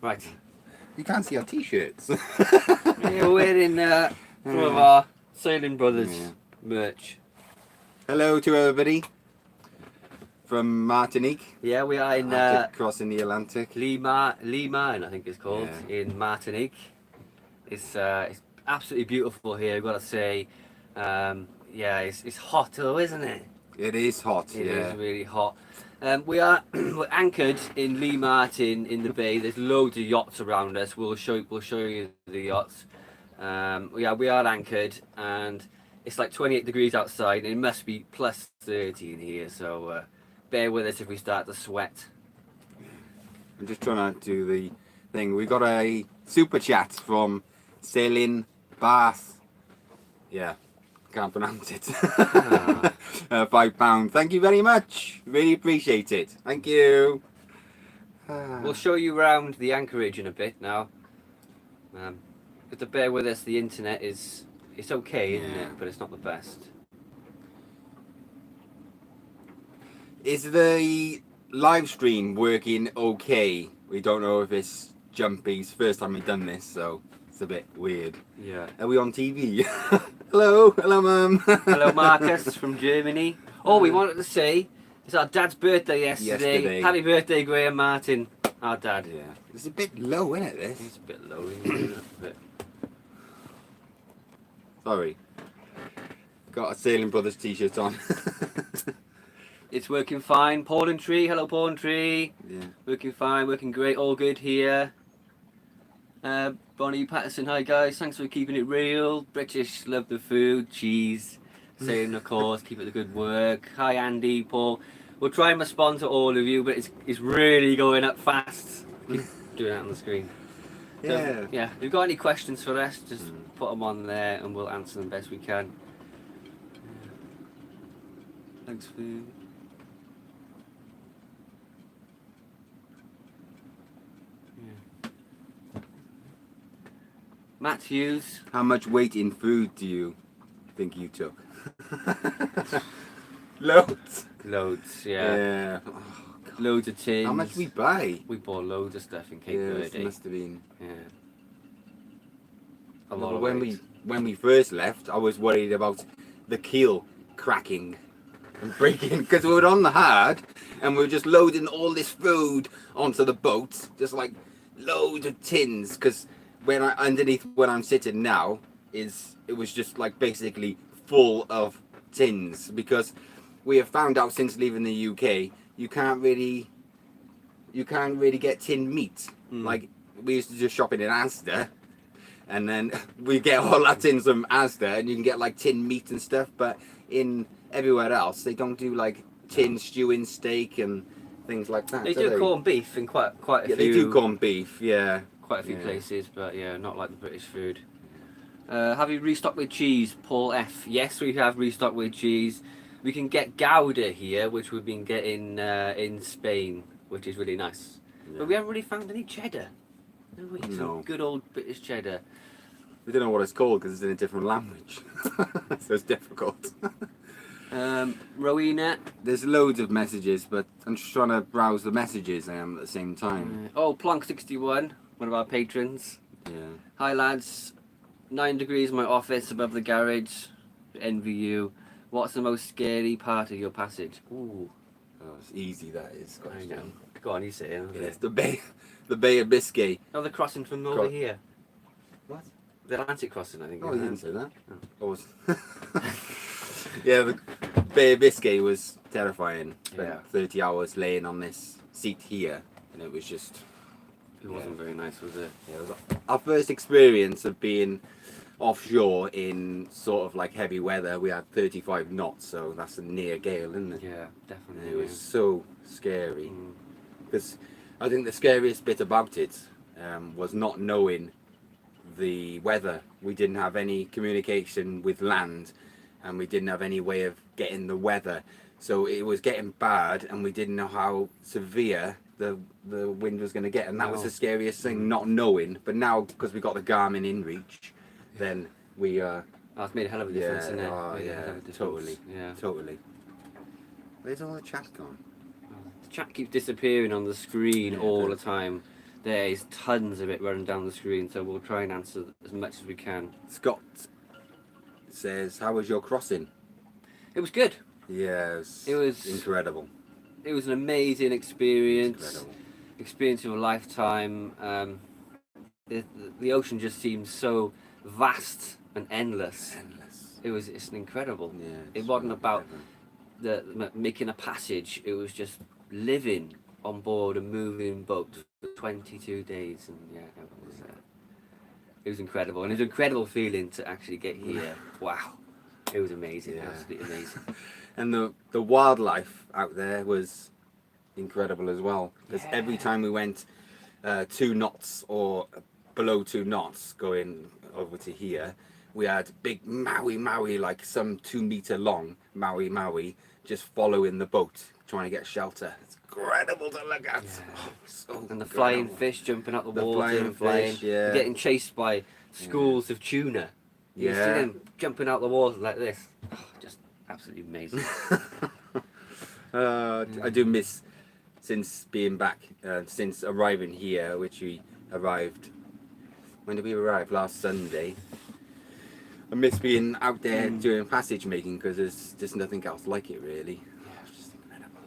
Right. You can't see our t-shirts. We're wearing some of our Sailing Brothers merch. Hello to everybody from Martinique. Yeah, we are in After crossing the Atlantic. Lima, I think it's called, in Martinique. It's absolutely beautiful here, I've got to say. It's hot though, isn't it? It is hot. It is really hot. We're anchored in Lee Martin in the bay. There's loads of yachts around us. We'll show you the yachts. We are anchored, and it's like 28 degrees outside, and it must be plus 30 in here. So bear with us if we start to sweat. I'm just trying to do the thing. We got a super chat from Sailing Bath. Yeah, can't pronounce it. £5. Thank you very much. Really appreciate it. Thank you. We'll show you around the Anchorage in a bit now. But to bear with us, the internet it's okay, isn't it? But it's not the best. Is the live stream working okay? We don't know if it's jumpy. It's the first time we've done this, so it's a bit weird. Yeah. Are we on TV? Hello, Mum. Hello, Marcus from Germany. Oh, we wanted to say it's our dad's birthday yesterday. Happy birthday, Graham Martin, our dad. Yeah. It's a bit low, isn't it? This. It's a bit low, isn't it? Sorry. Got a Sailing Brothers t-shirt on. It's working fine. Paul and Tree, hello Paul and Tree. Yeah. Working fine, working great, all good here. Bonnie Patterson, hi guys, thanks for keeping it real. British, love the food, cheese. Sailing of course, keep it the good work. Hi Andy, Paul. We'll try and respond to all of you, but it's really going up fast. Keep doing that on the screen. So, if you've got any questions for us, just put them on there and we'll answer them best we can. Thanks for... Matt Hughes. How much weight in food do you think you took? Loads. Loads, yeah. Yeah. Oh, loads of tins. How much did we buy? We bought loads of stuff in Cape Verde. It must have been. Yeah. A lot of when we first left, I was worried about the keel cracking and breaking because we were on the hard and we were just loading all this food onto the boat, just like loads of tins. Because underneath where I'm sitting now it was just like basically full of tins, because we have found out since leaving the UK you can't really get tin meat. Like we used to just shop in Asda, and then we get all our tins from Asda and you can get like tin meat and stuff, but in everywhere else they don't do like tin stewing steak and things like that. They do corned beef in quite a few. They do corned beef, quite a few places, but yeah, not like the British food. Have you restocked with cheese, Paul F? Yes, we have restocked with cheese. We can get Gouda here, which we've been getting in Spain, which is really nice. But we haven't really found any cheddar. Some good old British cheddar. We don't know what it's called because it's in a different language, so it's difficult. Rowena. There's loads of messages, but I'm just trying to browse the messages at the same time. Plonk61, one of our patrons. Yeah. Hi lads, 9 degrees in my office above the garage. Envy you. What's the most scary part of your passage? Ooh. Oh, it's easy, that is. I know. Go on, you say it. It's the Bay of Biscay. Oh, the crossing from over here. What? The Atlantic crossing, I think. Oh, you didn't say that. Oh. Yeah, the Bay of Biscay was terrifying. Spent 30 hours laying on this seat here, and it was just... It wasn't very nice, was it? Yeah, it was our first experience of being offshore in sort of like heavy weather. We had 35 knots, so that's a near gale, isn't it? Yeah, definitely. And it was so scary. Because I think the scariest bit about it was not knowing the weather. We didn't have any communication with land, and we didn't have any way of getting the weather. So it was getting bad, and we didn't know how severe the wind was going to get, and that was the scariest thing, not knowing. But now, because we got the Garmin inReach, then we it's made a hell of a difference, isn't it? Oh, totally. Yeah, totally. Where's all the chat gone? The chat keeps disappearing on the screen all the time. There is tons of it running down the screen, so we'll try and answer as much as we can. Scott says, "How was your crossing?" It was good. Yes, It was incredible. It was an amazing experience. Incredible. Experience of a lifetime. The ocean just seems so vast and endless. It's incredible. Yeah, It wasn't about making a passage. It was just living on board a moving boat for 22 days, and yeah, it was incredible, and it was an incredible feeling to actually get here. Wow, it was amazing, absolutely amazing. And the wildlife out there was incredible as well, because every time we went 2 knots or below 2 knots going over to here, we had big Maui, like some 2 meter long Maui, just following the boat, trying to get shelter. It's incredible to look at. So And the flying fish jumping out the water and flying, yeah. getting chased by schools of tuna. You see them jumping out the water like this. Oh, just absolutely amazing. I do miss, since being back, since arriving here, which we arrived, when did we arrive? Last Sunday. I miss being out there doing passage making, because there's just nothing else like it, really. It's just incredible.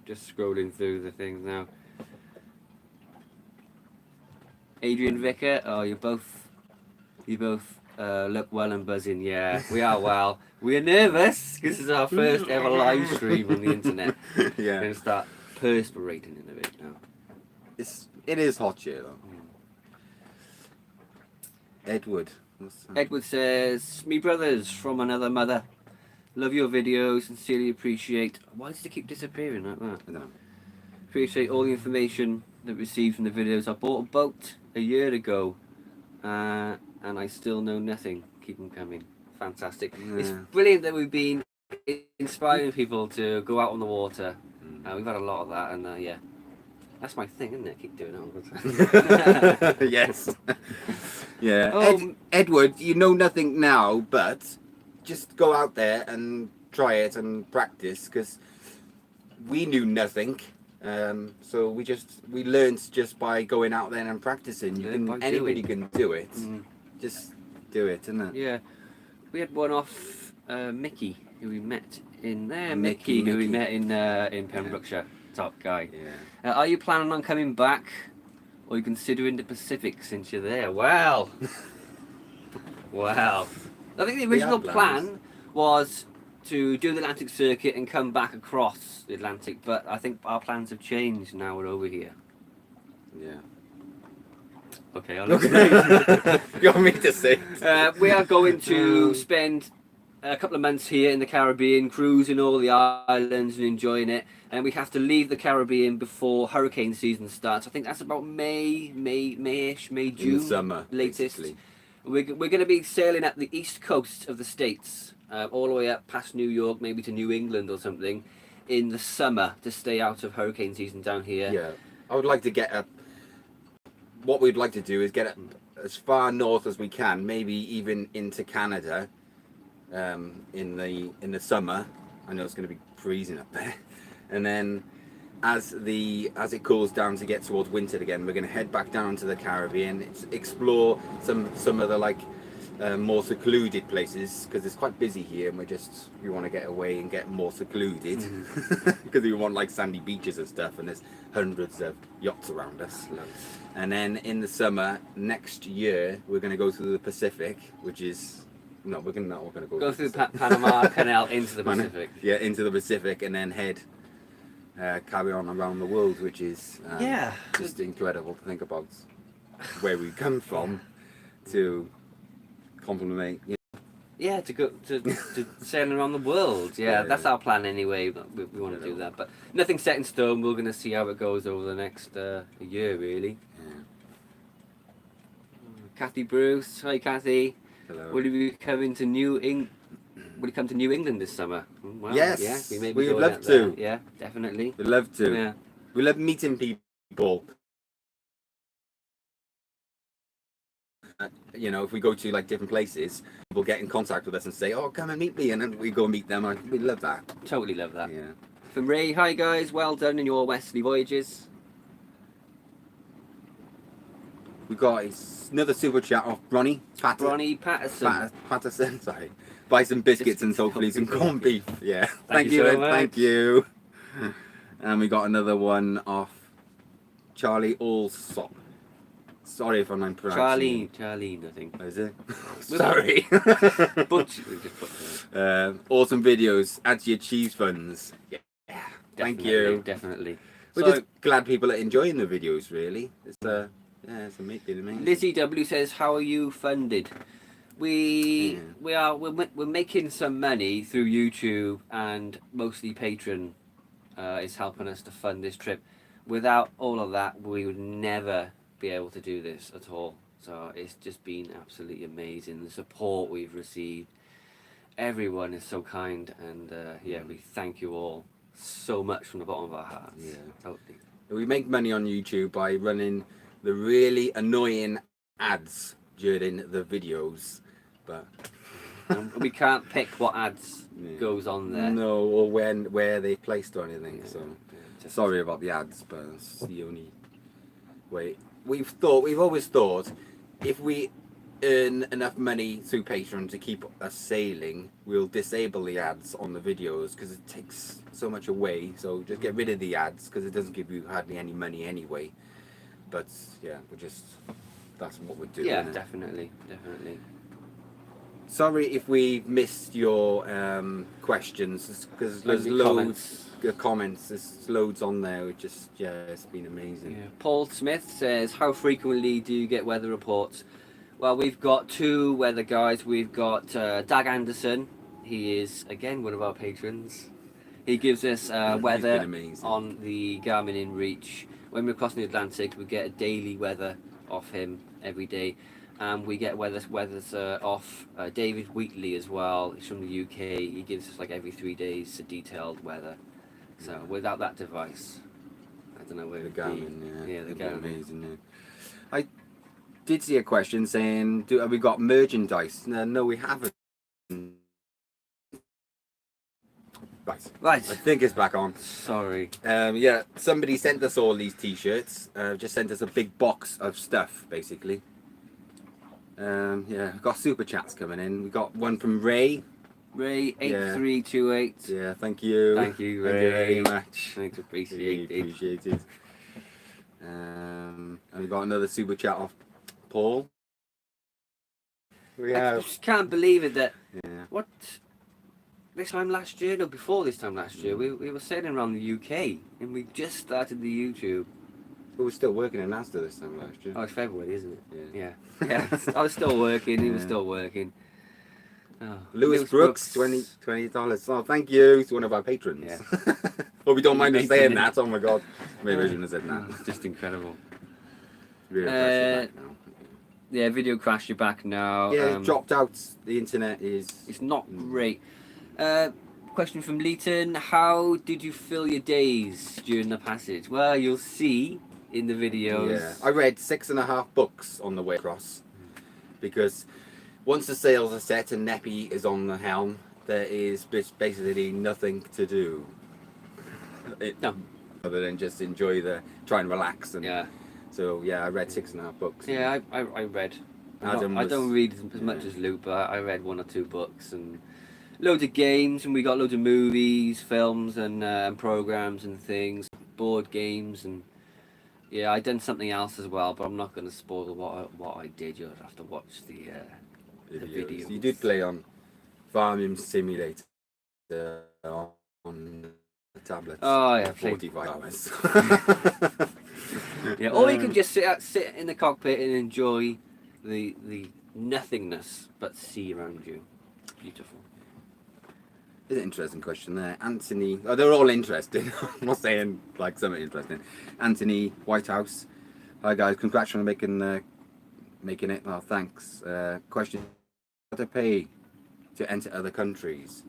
Just scrolling through the things now. Adrian Vicker, oh, you both look well and buzzing. Yeah, we are well. We are nervous because this is our first ever live stream on the internet. Yeah. We're going to start perspirating in a bit now. It is hot here though. Edward. Edward says, "Me brothers from another mother. Love your videos. Sincerely appreciate." Why does it keep disappearing like that? No. Appreciate all the information that received from the videos. I bought a boat a year ago, and I still know nothing. Keep them coming. Fantastic. Yeah. It's brilliant that we've been inspiring people to go out on the water. We've had a lot of that, and yeah, that's my thing, isn't it? Keep doing it all the time. Yes. Yeah. Oh, Edward, you know nothing now, but just go out there and try it and practice, because we knew nothing. So we learned just by going out there and practicing. Anybody can do it. Just do it, isn't it? Yeah. We had one off Mickey, who we met in there. Mickey. Who we met in Pembrokeshire. Top guy. Yeah. Are you planning on coming back, or are you considering the Pacific since you're there? Well, wow. I think the original plan was to do the Atlantic circuit and come back across the Atlantic, but I think our plans have changed now we're over here. Yeah. Okay, I'll explain. You want me to say? We are going to spend a couple of months here in the Caribbean, cruising all the islands and enjoying it. And we have to leave the Caribbean before hurricane season starts. I think that's about May, June. In the summer, latest. basically. We're going to be sailing at the east coast of the States, all the way up past New York, maybe to New England or something, in the summer to stay out of hurricane season down here. Yeah. I would like to get up. What we'd like to do is get up as far north as we can, maybe even into Canada, in the summer. I know it's going to be freezing up there, and then as it cools down to get towards winter again, we're going to head back down to the Caribbean, explore some of the more secluded places, because it's quite busy here, and we want to get away and get more secluded, because we want sandy beaches and stuff, and there's hundreds of yachts around us. And then in the summer next year, we're going to go through the Pacific, which is we're going to go through the Panama Canal into the Pacific. Yeah, into the Pacific, and then head carry on around the world, which is just incredible to think about where we come from to compliment. Yeah, to go to sailing around the world. Yeah, that's our plan anyway. We want to do that, but nothing's set in stone. We're going to see how it goes over the next year, really. Yeah. Kathy Bruce, hi Kathy. Hello. Will you be coming to New England? Will you come to New England this summer? Well, yes, yeah, we may be we'd going love out to. there. Yeah, definitely. We'd love to. Yeah. We love meeting people. If we go to different places, people get in contact with us and say, "Oh, come and meet me," and then we go meet them. We love that. Totally love that. Yeah. From Ray, hi guys, well done in your westerly voyages. We got another super chat off Ronnie Ronnie Patterson. Patterson. Sorry, buy some biscuits and hopefully some corned beef. Yeah, thank you, so much. thank you. And we got another one off Charlie Allsop. Sorry if I'm not pronouncing. Charlene, I think. Is it? Sorry. But Awesome videos. Add to your cheese funds. Yeah. Thank you. Definitely. We're So, just glad people are enjoying the videos. Really, it's it's amazing. Lizzie W says, "How are you funded?" We're making some money through YouTube, and mostly Patreon is helping us to fund this trip. Without all of that, we would never be able to do this at all. So it's just been absolutely amazing. The support we've received, everyone is so kind, and we thank you all so much from the bottom of our hearts. Yeah, totally. We make money on YouTube by running the really annoying ads during the videos, but we can't pick what ads goes on there. No, or where they placed or anything. Yeah, so just sorry about the ads, but it's the only way. We've always thought if we earn enough money through Patreon to keep us sailing, we'll disable the ads on the videos because it takes so much away. So just get rid of the ads because it doesn't give you hardly any money anyway. But yeah, that's what we're doing. Yeah, definitely. Sorry if we missed your questions because there's loads of comments. There's loads on there. It's been amazing. Yeah. Paul Smith says, "How frequently do you get weather reports?" Well, we've got two weather guys. We've got Dag Anderson. He is again one of our patrons. He gives us weather on the Garmin InReach. When we're crossing the Atlantic, we get a daily weather off him every day. And we get weathers off David Wheatley as well. He's from the UK. He gives us like every 3 days a detailed weather. So without that device, I don't know where it'd Garmin, be. Yeah, the Garmin. Amazing. Yeah. I did see a question saying, have we got merchandise? No, we haven't. Right. I think it's back on. Sorry. Yeah, somebody sent us all these t-shirts. Just sent us a big box of stuff, basically. Yeah, we've got super chats coming in. We got one from Ray. Ray 8328. Yeah, thank you. Thank you, Ray. Thank you very much. Thanks, appreciate it. And we got another super chat off Paul. I just can't believe it that this time last year, no, before this time last year, we were sailing around the UK and we just started the YouTube. But we're still working in Asda this time last year. Oh, it's February, isn't it? Yeah. I was still working, he was still working. Oh, Lewis Brooks, $20. Oh, thank you. He's one of our patrons. Yeah. Well, we don't mind us saying that. Oh my God. Maybe I shouldn't have said that. Just incredible. Really back now. Yeah, video crash, you're back now. Yeah, it dropped out. The internet is... It's not great. Question from Leighton. How did you fill your days during the passage? Well, you'll see in the videos. Yeah, I read 6.5 books on the way across. Because once the sails are set and Neppy is on the helm, there is basically nothing to do. No. Other than just try and relax. And yeah. So yeah, I read 6.5 books. Yeah, I read. I don't read as much as Luke, but I read 1 or 2 books and loads of games, and we got loads of movies, films, and programs and things, board games, and yeah, I done something else as well, but I'm not going to spoil what I did. You'll have to watch the videos. You did play on Farming Simulator on the tablet. Oh yeah, 45 hours. Yeah, or you can just sit in the cockpit and enjoy the nothingness but sea around you. Beautiful. It's an interesting question there. Anthony, they're all interesting. I'm not saying like something interesting. Anthony Whitehouse. Hi guys, congrats on making it. Oh, thanks. Question: what to pay to enter other countries?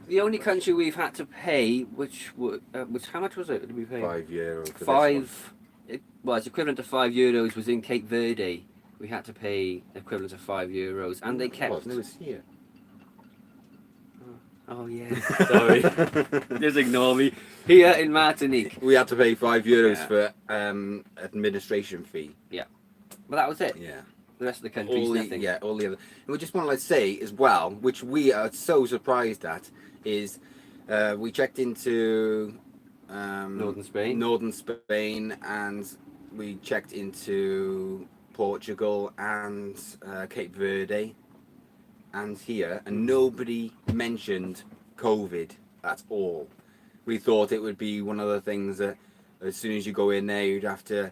The only country we've had to pay, which how much was it? Did we pay? €5. Well, it's equivalent to €5. Was in Cape Verde. We had to pay equivalent to €5, and they kept. It was here. Oh yeah, sorry. Just ignore me. Here in Martinique. We had to pay €5 Yeah. for administration fee. But that was it. Yeah. The rest of the country's nothing. All the other. And we just want to say as well, which we are so surprised at, is we checked into Northern Spain, and we checked into Portugal and Cape Verde, and here, and nobody mentioned COVID at all. We thought it would be one of the things that as soon as you go in there, you'd have to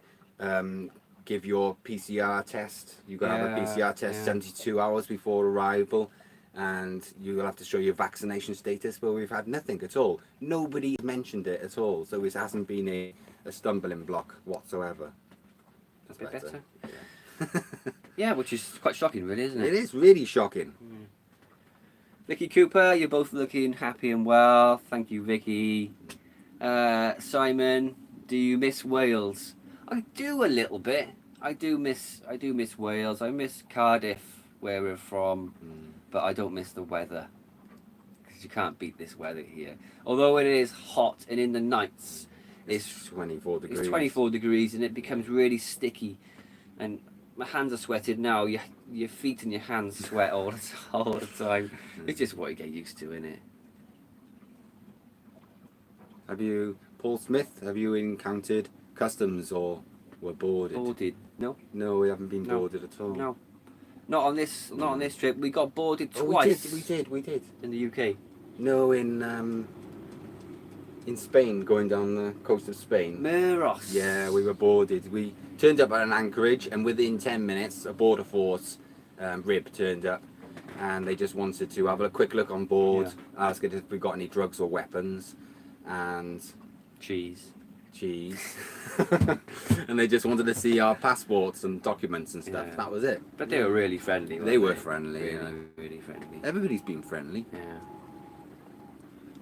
give your PCR test. You've got to have a PCR test 72 hours before arrival, and you'll have to show your vaccination status. But we've had nothing at all. Nobody mentioned it at all, so it hasn't been a stumbling block whatsoever. That's a bit better. Yeah. Yeah, which is quite shocking, really, isn't it? It is really shocking. Vicky Cooper, you're both looking happy and well. Thank you, Vicky. Simon, do you miss Wales? I do a little bit. I do miss Wales. I miss Cardiff, where we're from, but I don't miss the weather, because you can't beat this weather here. Although it is hot, and in the nights it's 24 degrees. It's 24 degrees, and it becomes really sticky, and my hands are sweated now. Your feet and your hands sweat all the time. It's just what you get used to, isn't it? Have you, Paul Smith, have you encountered customs or were boarded? Boarded? No. No, we haven't been No. boarded at all. No. Not on this trip. We got boarded Oh, twice. we did. In the UK. No, in Spain, going down the coast of Spain. Meros. Yeah, we were boarded. We turned up at an Anchorage, and within 10 minutes, a border force rib turned up, and they just wanted to have a quick look on board, ask if we got any drugs or weapons, and cheese. And they just wanted to see our passports and documents and stuff. Yeah. That was it. But they were really friendly. They were friendly. Really, you know. really friendly. Everybody's been friendly. Yeah.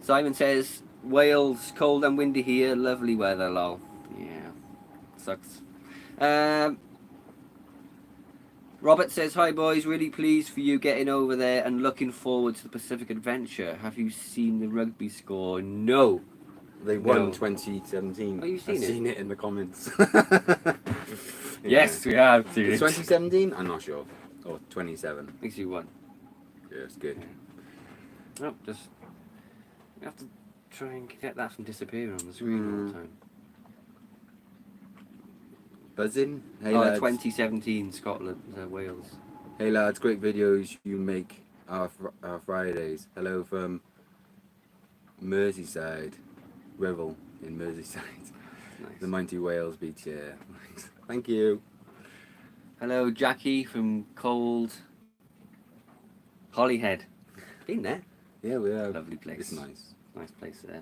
Simon says, Wales, cold and windy here, lovely weather, lol. Yeah. Sucks. Robert says, hi boys, really pleased for you getting over there and looking forward to the Pacific Adventure. Have you seen the rugby score? No. They won 2017. Oh, you've seen I've it? seen it in the comments. Yes, we have seen it. 2017? I'm not sure. Or 27. At least you won. Yeah, it's good. No, just you have to try and get that from disappearing on the screen all the time. Buzzing? Hey Oh, lads. 2017 Scotland, Wales. Hey lads, great videos you make our Fridays. Hello from Merseyside. Revel in Merseyside. Nice. The mighty Wales beach, yeah. Thank you. Hello, Jackie from cold Holyhead. Been there? Yeah, we have. Lovely place. It's nice. Nice place there.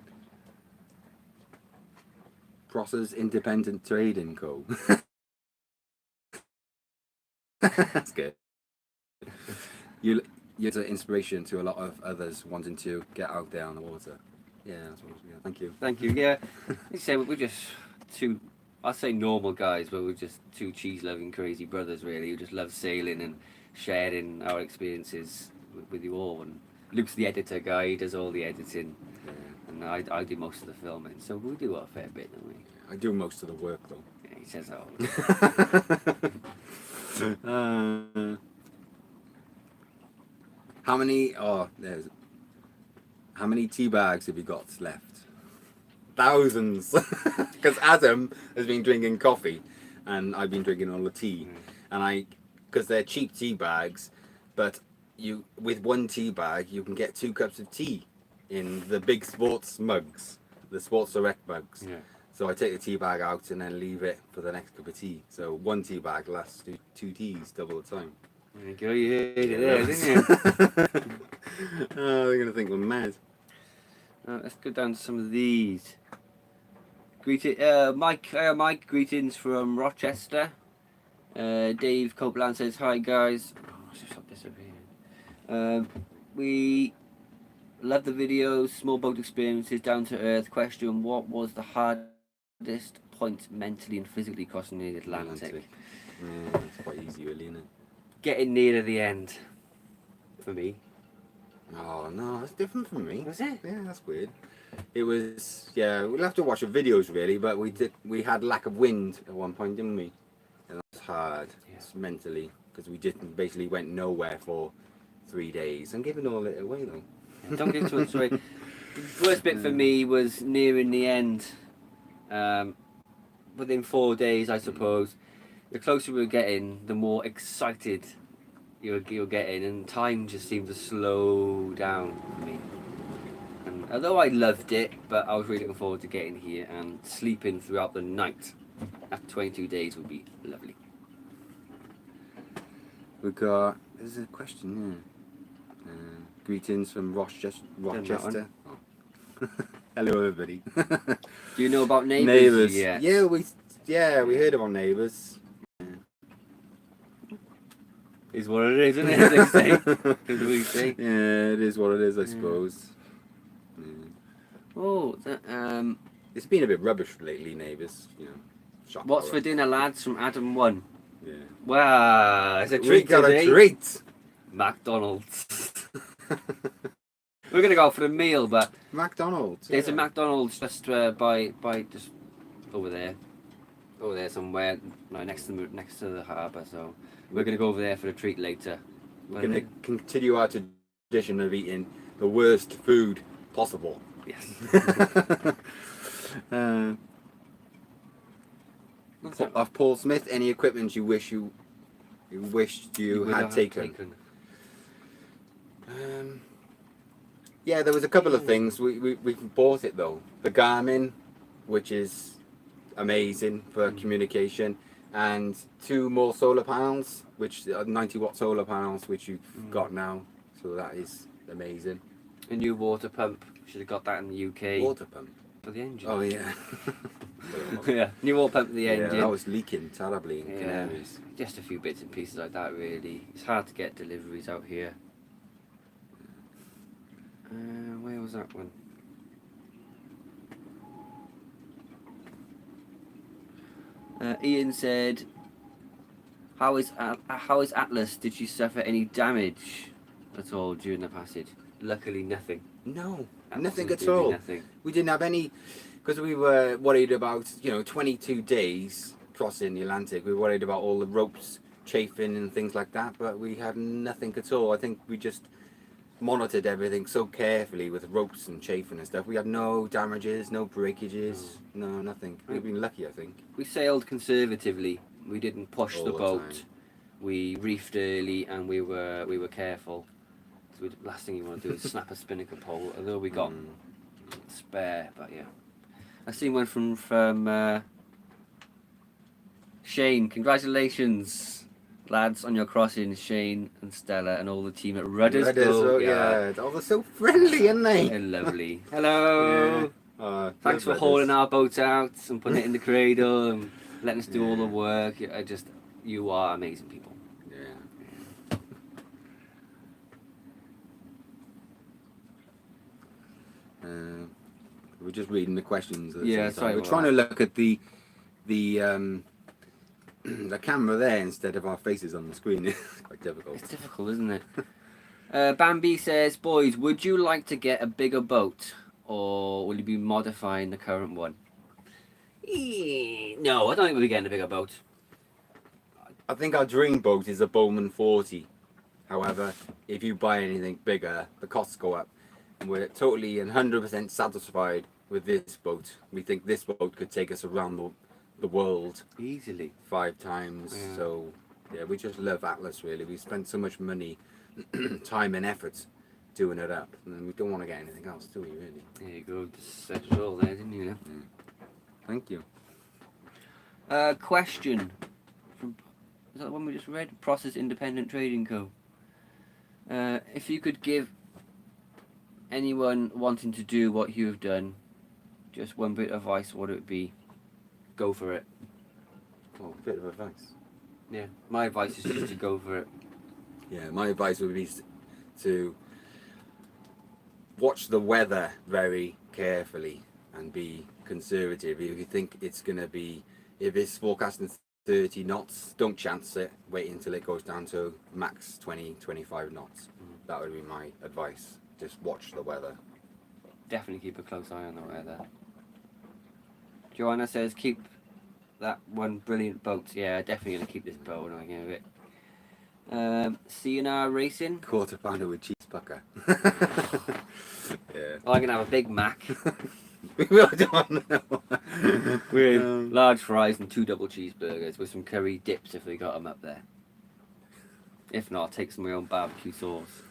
Prosser's Independent Trading Co. That's good. You're an inspiration to a lot of others wanting to get out there on the water. Yeah, that's what, yeah, thank you. Thank you. Yeah, you say we're just two. I'd say normal guys, but we're just two cheese-loving, crazy brothers, really, who just love sailing and sharing our experiences with you all. And Luke's the editor guy; he does all the editing, and I do most of the filming. So we do a fair bit, don't we? I do most of the work though. Yeah, he says that. How many? Oh, there's. How many tea bags have you got left? Thousands. Because Adam has been drinking coffee, and I've been drinking all the tea, and because they're cheap tea bags, but with one tea bag you can get 2 cups of tea in the big sports mugs, the Sports Direct mugs. Yeah. So I take the tea bag out and then leave it for the next cup of tea. So one tea bag lasts 2 teas double the time. There you go. You heard it there, didn't you? Oh, they're gonna think we're mad. Let's go down to some of these. Mike, greetings from Rochester. Dave Copeland says, hi guys. Oh, stop disappearing. We love the videos, small boat experiences, down to earth. Question, what was the hardest point mentally and physically crossing the Atlantic? Yeah, it's quite easy really, isn't it? Getting near to the end, for me. Oh no, that's different from me. Was it? Yeah, that's weird. It was, yeah, we'll have to watch the videos really, but we had lack of wind at one point, didn't we? And that's hard, mentally, because we just basically went nowhere for 3 days. I'm giving all it away though. Yeah, don't give too much away. The worst bit for me was nearing the end. Within 4 days, I suppose. The closer we were getting, the more excited you're getting, and time just seemed to slow down for me. And although I loved it, but I was really looking forward to getting here and sleeping throughout the night. After 22 days would be lovely. There's a question here. Greetings from Rochester. Oh. Hello everybody. Do you know about neighbours? Neighbours. Yet? Yeah, we heard about neighbours. Is what it is, isn't it? As they say. As we say. Yeah, it is what it is, I suppose. Yeah. Oh, It's been a bit rubbish lately, neighbours. You know. Shock what's horror. for dinner, lads? From Adam 1. Yeah. Wow, it's a We treat got today. a treat. McDonald's. We're gonna go for a meal, but McDonald's. there's a yeah. McDonald's just by just over there somewhere, no, next to the harbour. So we're gonna go over there for a treat later. We're going to continue our tradition of eating the worst food possible. Yes. Of Paul Smith, any equipment you wished you would had have taken? Yeah, there was a couple of things. We bought it though. The Garmin, which is amazing for communication, and 2 more solar panels, which are 90-watt solar panels, which you've got now. So that is amazing. A new water pump. Should have got that in the UK. Water pump. For the engine. Oh yeah. Yeah, new water pump for the engine. Yeah, that was leaking terribly in Yeah, Canaries. just a few bits and pieces like that really. It's hard to get deliveries out here. Where was that one? Ian said, how is Atlas? Did you suffer any damage at all during the passage? Luckily nothing. No, nothing at Absolutely all. Nothing. We didn't have any, because we were worried about, 22 days crossing the Atlantic. We were worried about all the ropes chafing and things like that, but we had nothing at all. I think we just monitored everything so carefully with ropes and chafing and stuff. We had no damages, no breakages, no nothing. We've been lucky, I think. We sailed conservatively. We didn't push All the the boat. time. We reefed early and we were careful. So the last thing you want to do is snap a spinnaker pole. Although we got spare, but yeah. I seen one from Shane. Congratulations, lads, on your crossing, Shane and Stella and all the team at Rudders. Yeah. Oh, they're so friendly, aren't they? They're lovely. Hello. Yeah. Thanks for hauling our boat out and putting it in the cradle and letting us do all the work. You are amazing people. Yeah. We're just reading the questions. At the Yeah, same sorry time. We're about trying that. to look at the the camera there instead of our faces on the screen. It's quite difficult. It's difficult, isn't it? Bambi says, boys, would you like to get a bigger boat or will you be modifying the current one? No, I don't think we'll be getting a bigger boat. I think our dream boat is a Bowman 40. However, if you buy anything bigger, the costs go up. And we're totally and 100% satisfied with this boat. We think this boat could take us around the world Easily. 5 times. Yeah. So, yeah, we just love Atlas, really. We spent so much money, time and effort doing it up. And we don't want to get anything else, do we, really? There you go. Just said it all there, didn't you? Yeah. Thank you. Question. Is that the one we just read? Process Independent Trading Co. If you could give anyone wanting to do what you have done just one bit of advice, what would it be? Go for it. Oh, a bit of advice. Yeah, my advice is just to go for it. Yeah, my advice would be to watch the weather very carefully and be conservative. If you think it's going to be, if it's forecasting 30 knots, don't chance it. Wait until it goes down to max 20, 25 knots. That would be my advice. Just watch the weather. Definitely keep a close eye on the weather. Joanna says, keep that one brilliant boat. Yeah, definitely going to keep this boat when I give it. CNR Racing. Quarter pounder with cheese pucker. Yeah. I'm going to have a Big Mac We will do on with large fries and 2 double cheeseburgers with some curry dips if they got them up there. If not, I'll take some of my own barbecue sauce.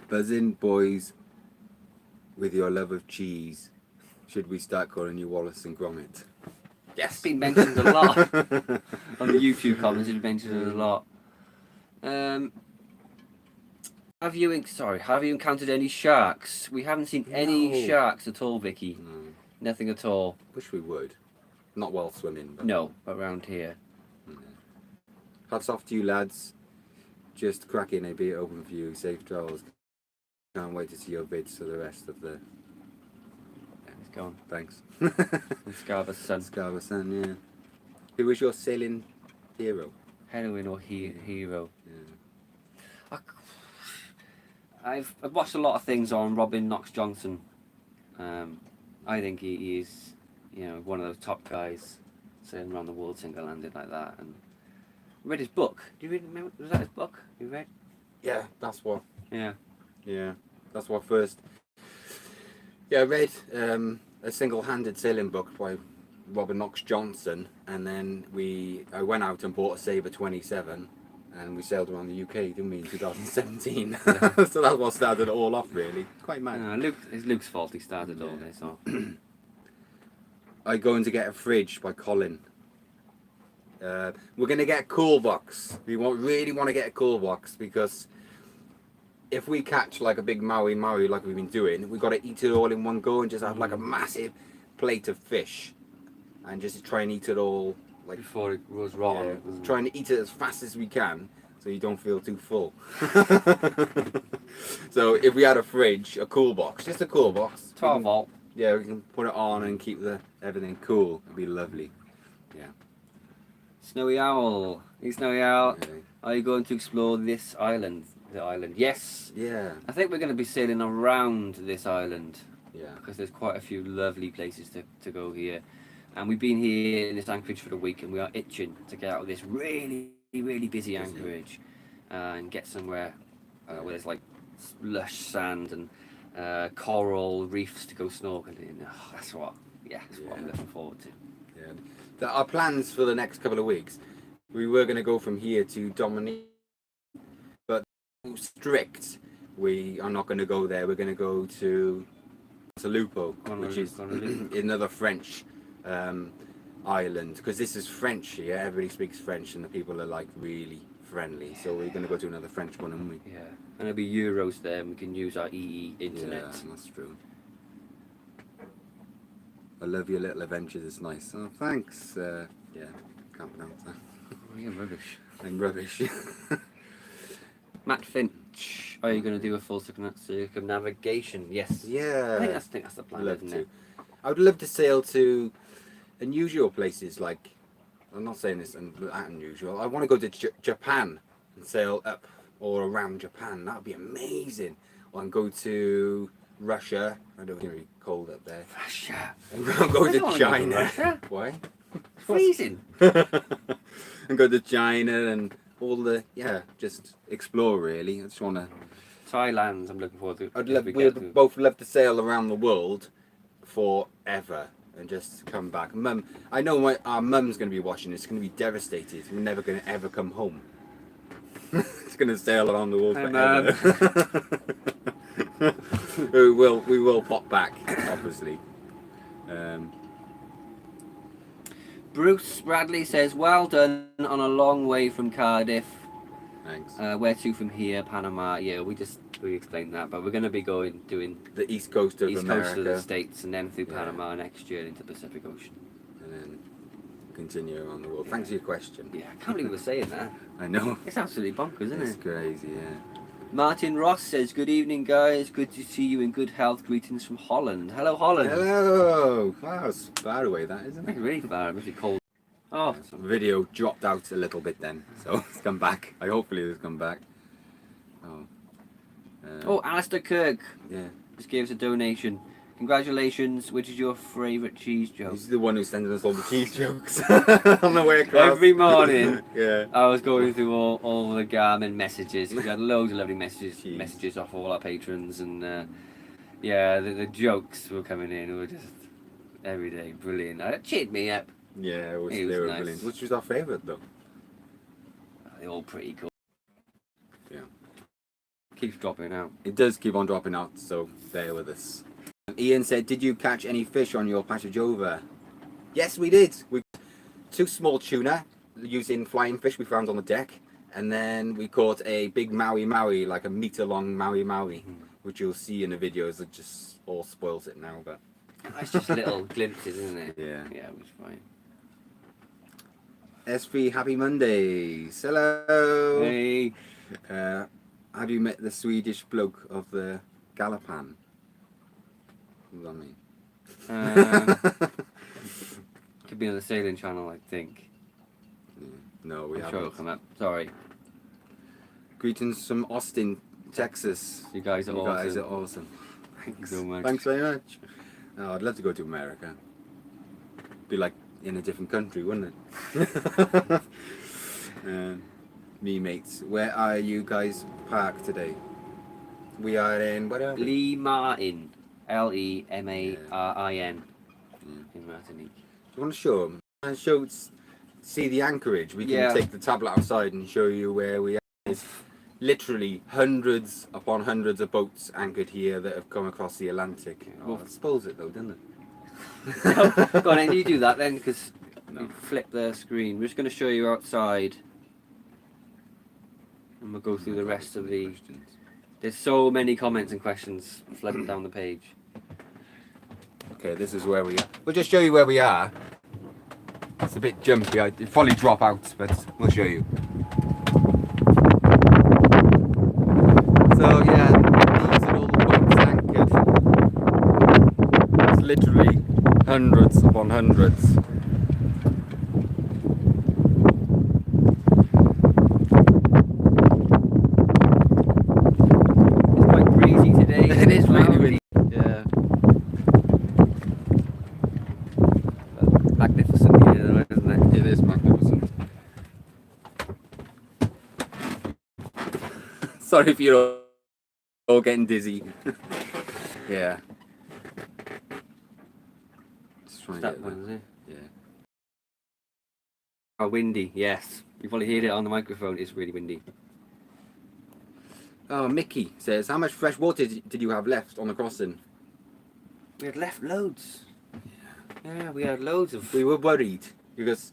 Buzz in, boys, with your love of cheese. Should we start calling you Wallace and Gromit? Yes, it's been mentioned a lot on the YouTube comments. It's been mentioned a lot. Have you encountered any sharks? We haven't seen any sharks at all, Vicky. No. Nothing at all. Wish we would. Not while swimming, but No, around here. hats off to you lads. Just cracking a beer open for you. Safe travels. Can't wait to see your vids for the rest of the. It's gone. Thanks. Scarver's son. Scarver son, yeah. Who was your sailing hero? Heroine or hero. Yeah. I've watched a lot of things on Robin Knox Johnson. I think he is, one of those top guys sailing around the world single-handed like that. And read his book. Do you remember? Was that his book you read? Yeah, that's what. Yeah. Yeah, that's what first. Yeah, I read a single-handed sailing book by Robin Knox Johnson, and then I went out and bought a Sabre 27, and we sailed around the UK, didn't we, in 2017? So that's what started it all off, really. Quite mad. It's Luke's fault he started all this off. I'm going to get a fridge by Colin. We're going to get a cool box. We really want to get a cool box because if we catch like a big Maui like we've been doing, we've got to eat it all in one go and just have like a massive plate of fish and just try and eat it all like Before it was wrong. Yeah, trying to eat it as fast as we can so you don't feel too full. So if we had a fridge, a cool box, just a cool box. 12 volt. Yeah, we can put it on and keep everything cool. It'd be lovely. Yeah. Snowy Owl. Hey, Snowy Owl. Okay. Are you going to explore this island? The island? Yes. Yeah. I think we're going to be sailing around this island Yeah. because there's quite a few lovely places to go here. And we've been here in this Anchorage for the week and we are itching to get out of this really, really busy Anchorage and get somewhere where there's like lush sand and coral reefs to go snorkeling in. Oh, that's what I'm looking forward to. Yeah. Our plans for the next couple of weeks, we were going to go from here to Dominique, but strict, we are not going to go there. We're going to go to Salupo, which is another French island, because this is French here. Everybody speaks French and the people are like really friendly. So we're going to go to another French one, aren't we? Yeah, and there'll be euros there and we can use our EE internet. Yeah, that's true. I love your little adventures, it's nice. Oh, thanks. Yeah, can't pronounce that. Oh, you're rubbish. I'm rubbish. Matt Finch, are you going to do a full circumnavigation? Yes. Yeah. I think that's the plan, isn't it? I would love to sail to unusual places, like, I'm not saying this unusual, I want to go to Japan and sail up or around Japan. That would be amazing. Or and go to Russia. I don't think it's cold up there. Russia. And go to China. Russia. Why? Freezing. And go to China and all the, just explore really. I just want to. Thailand, I'm looking forward to. We'd both love to sail around the world forever and just come back. Mum, I know our mum's going to be watching this. It's going to be devastated. We're never going to ever come home. It's going to sail around the world forever. we will pop back, obviously. Bruce Bradley says, well done on a long way from Cardiff. Thanks. Where to from here? Panama. Yeah, we explained that, but we're going to be doing the east coast of East America. Coast of the States and then through Panama next year into the Pacific Ocean. And then continue around the world. Thanks for your question. Yeah, I can't believe we're saying that. I know. It's absolutely bonkers, isn't It's it? crazy, yeah. Martin Ross says, good evening, guys. Good to see you in good health. Greetings from Holland. Hello, Holland. Hello. Wow, it's far away, that, isn't It's it? really far. It's really cold. Oh, Video dropped out a little bit then, so it's come back. Hopefully it's come back. Oh. Oh, Alistair Kirk Yeah. just gave us a donation. Congratulations. Which is your favourite cheese joke? He's the one who's sending us all the cheese jokes on the way across. Every morning, Yeah. I was going through all the Garmin messages. We had loads of lovely messages Jeez. messages off all our patrons, and yeah, the jokes were coming in. Were just every day brilliant. It cheered me up. Yeah, It was they were nice. brilliant. Which was our favourite though? They're all pretty cool. Yeah. Keeps dropping out. It does keep on dropping out, so bear with us. Ian said, did you catch any fish on your passage over? Yes, we did. We 2 small tuna using flying fish we found on the deck, and then we caught a big maui maui, like a metre long maui maui, which you'll see in the videos. That just all spoils it now, but That's just little glimpses, isn't it? yeah. Yeah, it was fine. SV, happy Mondays. Hello. Hey. Have you met the Swedish bloke of the Galapan? What does that mean? Could be on the sailing channel, I think. No, we I'm haven't. sure it'll come up. Sorry. Greetings from Austin, Texas. You guys are awesome. Guys are awesome. Thanks so much. Thanks very much. Oh, I'd love to go to America. Be like in a different country, wouldn't it? Me mates, where are you guys parked today? We are in, what are we? Lee Martin. Lemarin. In Martinique. Do you want to show them? And see the anchorage. We can Yeah. take the tablet outside and show you where we are. It's literally hundreds upon hundreds of boats anchored here that have come across the Atlantic. Oh, it spoils it though, doesn't it? Go on, then you do that then, because No. you flip the screen. We're just going to show you outside. And we'll go through the rest of the... questions. There's so many comments and questions flooding down the page. Okay, this is where we are. We'll just show you where we are. It's a bit jumpy. It'll probably drop out, but we'll show you. So yeah, these are all the boats anchored. It's literally hundreds upon hundreds. It's quite breezy today. It is really windy. Yeah. Magnificent here, though, isn't it? It is magnificent. Sorry if you're all getting dizzy. Yeah. Just trying to That get one, is it? Yeah. Oh, windy, yes. You probably heard it on the microphone. It's really windy. Oh, Mickey says, how much fresh water did you have left on the crossing? We had left loads. Yeah, we had loads of... We were worried because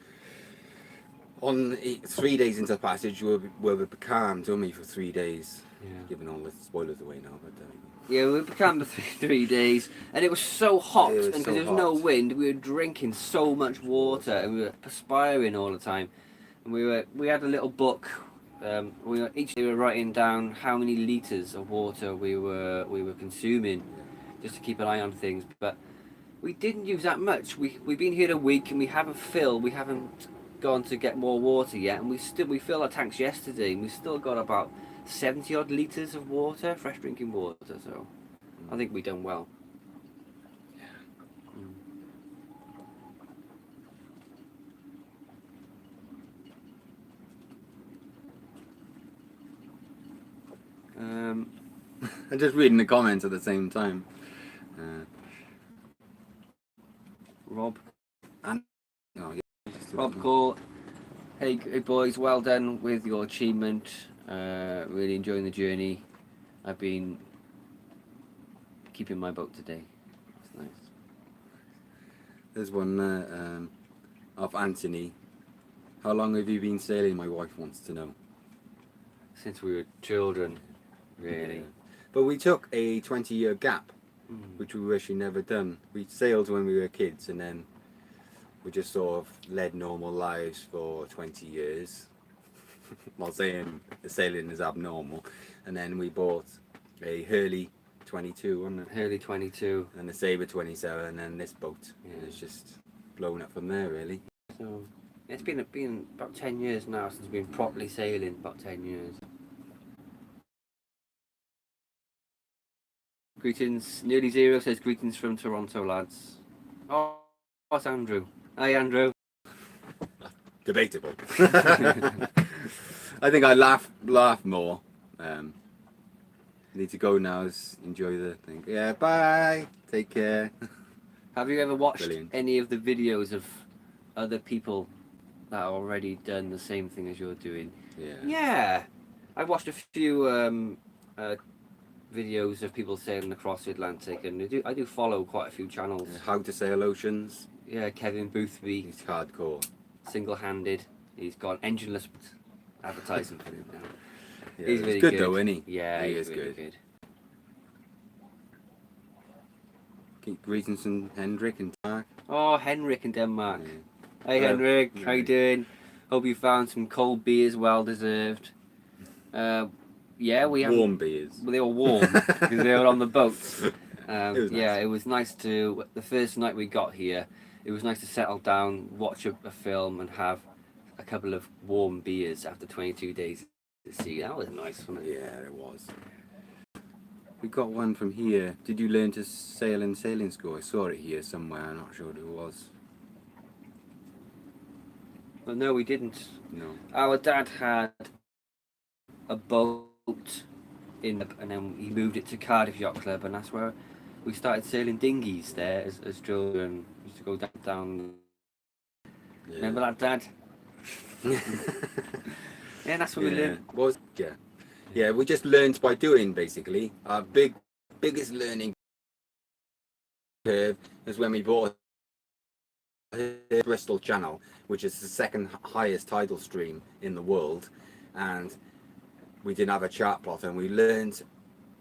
on 3 days into the passage we were becalmed only for 3 days. Yeah. Giving all the spoilers away now, but there we go. Yeah, we became the 3 days, and it was so hot, It was and because so there was no hot. wind, we were drinking so much water, and we were perspiring all the time. And we had a little book. Each day we were writing down how many litres of water we were consuming, just to keep an eye on things. But we didn't use that much. We've been here a week, and we haven't gone to get more water yet, and we filled our tanks yesterday, and we still got about 70 odd litres of water, fresh drinking water, so I think we've done well. I'm just reading the comments at the same time. Rob Oh, yeah. Cole, hey boys, well done with your achievement. Really enjoying the journey. I've been keeping my boat today. It's nice. There's one of Anthony. How long have you been sailing? My wife wants to know. Since we were children, really. Yeah. But we took a 20-year gap, Mm. which we wish we'd never done. We sailed when we were kids, and then we just sort of led normal lives for 20 years. While saying the sailing is abnormal. And then we bought a Hurley 22, wasn't it? Hurley 22. And a Sabre 27, and this boat. Yeah. And it's just blown up from there, really. So it's been about 10 years now since we've been properly sailing. About 10 years. Greetings. Nearly Zero says greetings from Toronto, lads. Oh, what's Andrew? Hi, Andrew. Debatable. I think I laugh more. Need to go now. Enjoy the thing. Yeah, bye. Take care. Have you ever watched Brilliant. any of the videos of other people that have already done the same thing as you're doing? Yeah. Yeah. I watched a few videos of people sailing across the Atlantic, and I do follow quite a few channels. How to sail oceans. Yeah, Kevin Boothby, He's hardcore. single-handed. He's got engineless advertising for him now. Yeah, He's he's really good, good though, isn't he? Yeah, he he's is really good. Greetings from Hendrik and Mark. Oh, Henrik in Denmark. Yeah. Hey, Hello. Henrik. How you doing? Hope you found some cold beers, well deserved. Yeah, we have. Warm beers. Well, they were warm because they were on the boats. It was Yeah, nice. it was nice to. The first night we got here, it was nice to settle down, watch a film, and have a couple of warm beers after 22 days at sea. That was nice, wasn't it? Yeah, it was. We got one from here. Did you learn to sail in sailing school? I saw it here somewhere. I'm not sure who it was. But no, we didn't. No. Our dad had a boat and then he moved it to Cardiff Yacht Club, and that's where we started sailing dinghies there as children. We used to go down. Yeah. Remember that, Dad? Yeah, that's what we learned. Yeah, we just learned by doing, basically. Our biggest learning curve is when we bought the Bristol Channel, which is the second highest tidal stream in the world, and we didn't have a chart plot, and we learned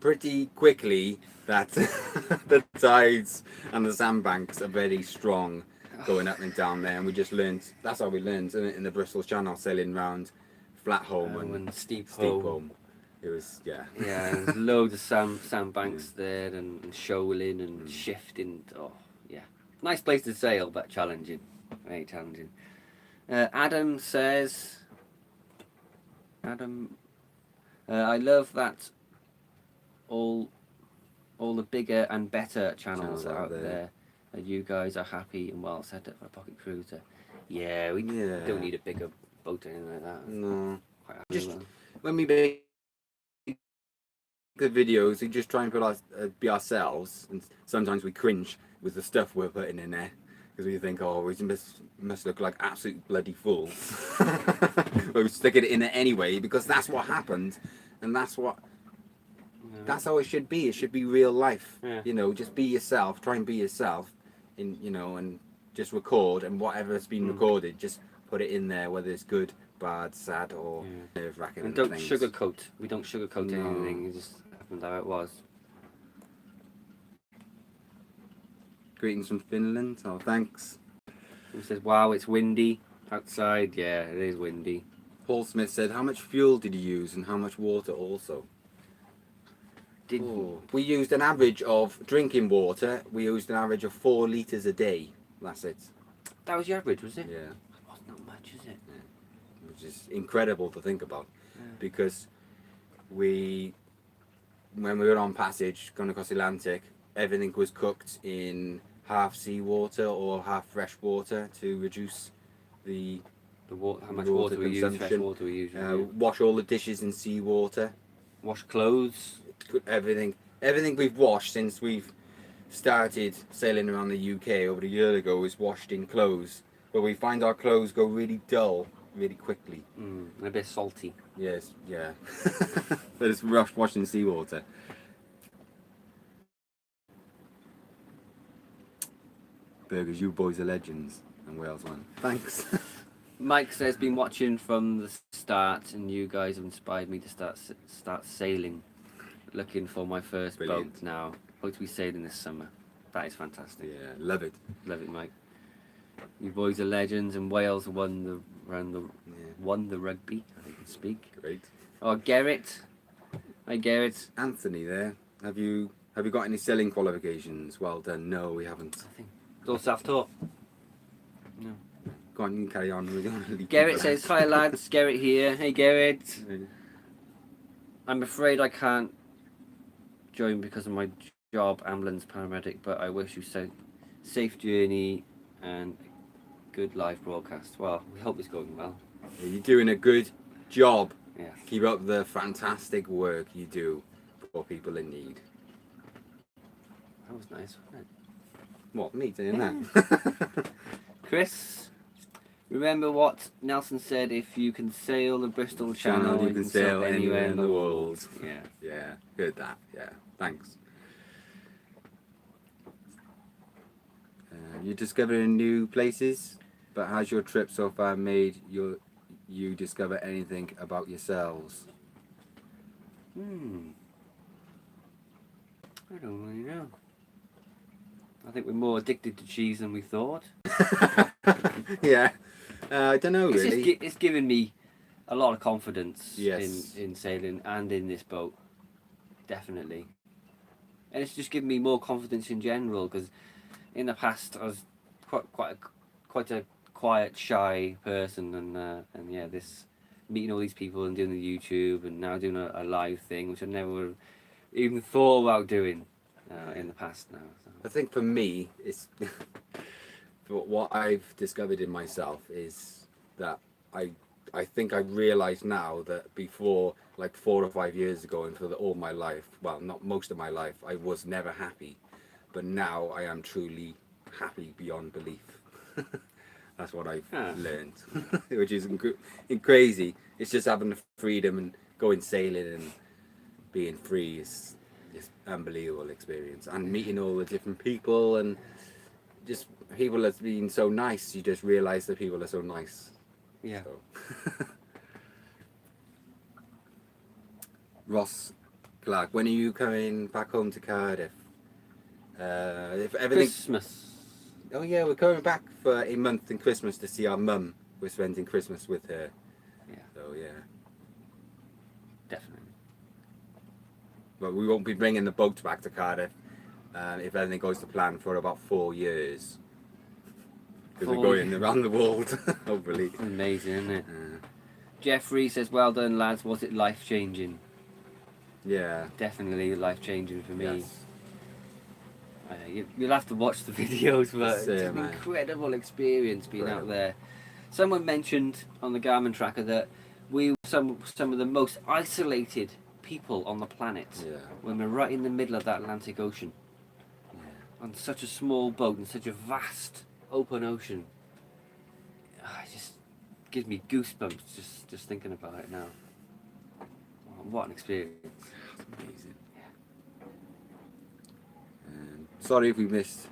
pretty quickly that the tides and the sandbanks are very strong going up and down there, and we just learned. That's how we learned in the Bristol Channel, sailing round Flatholme and Steep Home. It was Yeah, there's loads of sandbanks there and shoaling and shifting. Oh, yeah. Nice place to sail, but challenging. Very challenging. Adam says... I love that all the bigger and better channels are out there. You guys are happy and well set up for a pocket cruiser. Yeah, we don't need a bigger boat or anything like that. No. Quite happy Just with that. when we make the videos, we just try and be ourselves, and sometimes we cringe with the stuff we're putting in there because we think, oh, we must look like absolute bloody fools. But we stick it in there anyway because that's what happened, and that's how it should be. It should be real life. Yeah. You know, just be yourself. Try and be yourself, and just record, and whatever's been recorded, just put it in there, whether it's good, bad, sad, or nerve-wracking. And don't sugarcoat. We don't sugarcoat anything. It just happened how it was. Greetings from Finland. Oh, thanks. He says, "Wow, it's windy outside." Yeah, it is windy. Paul Smith said, "How much fuel did you use, and how much water also?" We used an average of drinking water. We used an average of 4 litres a day. That's it. That was your average, was it? Yeah. That's not much, is it? Yeah. Which is incredible to think about, because when we were on passage going across the Atlantic, everything was cooked in half seawater or half fresh water to reduce the how much water we use, fresh water we use. Wash all the dishes in seawater. Wash clothes. Everything we've washed since we've started sailing around the UK over a year ago is washed in clothes, but we find our clothes go really dull really quickly. A bit salty. Yes, yeah. But it's washed in seawater. Burgers, you boys are legends, and Wales won. Thanks. Mike says, "Been watching from the start, and you guys have inspired me to start sailing. Looking for my first boat now. Hope to be sailing this summer." That is fantastic. Yeah, love it. Love it, Mike. You boys are legends, and Wales won the rugby. I can speak. Great. Oh, Garrett. Hi, Garrett. Anthony, there. Have you got any sailing qualifications? Well done. No, we haven't. Nothing. It's all self-taught. No. Go on, you can carry on. We don't want to leave Garrett people says, out. "Hi lads, Garrett here." Hey, Garrett. I'm afraid I can't join because of my job, ambulance paramedic, but I wish you safe journey and good live broadcast. Well, we hope it's going well. You're doing a good job. Yeah. Keep up the fantastic work you do for people in need. That was nice, wasn't it? What, me doing that? Chris, remember what Nelson said, if you can sail the Bristol Channel, You can sail anywhere in the world. Yeah. Yeah, heard that. Yeah, thanks. You discovering new places, but has your trip so far made you discover anything about yourselves? I don't really know. I think we're more addicted to cheese than we thought. Yeah, I don't know really. It's given me a lot of confidence Yes. in sailing and in this boat, definitely. And it's just given me more confidence in general, because in the past I was quite a quiet, shy person, and yeah, this meeting all these people and doing the YouTube and now doing a live thing, which I never even thought about doing in the past now. So. I think for me, it's what I've discovered in myself is that I think I realise now that before, like 4 or 5 years ago, and for all my life, well, not most of my life, I was never happy, but now I am truly happy beyond belief. That's what I've learned, which is crazy. It's just having the freedom and going sailing and being free is just unbelievable experience, and meeting all the different people and just people that's been so nice. You just realise that people are so nice. Yeah. So. Ross Clark, when are you coming back home to Cardiff? If everything. Christmas. Oh yeah, we're coming back for a month in Christmas to see our mum. We're spending Christmas with her. Yeah. So yeah. Definitely. But we won't be bringing the boat back to Cardiff, if everything goes to plan, for about 4 years. Because we're going around the world, hopefully. Amazing, isn't it? Jeffrey says, well done lads, was it life changing? Yeah. Definitely life changing for me. Yes. You'll have to watch the videos, but it's an man. incredible experience being out there. Someone mentioned on the Garmin tracker that we were some of the most isolated people on the planet when we're right in the middle of that Atlantic Ocean. On such a small boat in such a vast open ocean. It just gives me goosebumps just thinking about it now. What an experience. Amazing. Sorry if we missed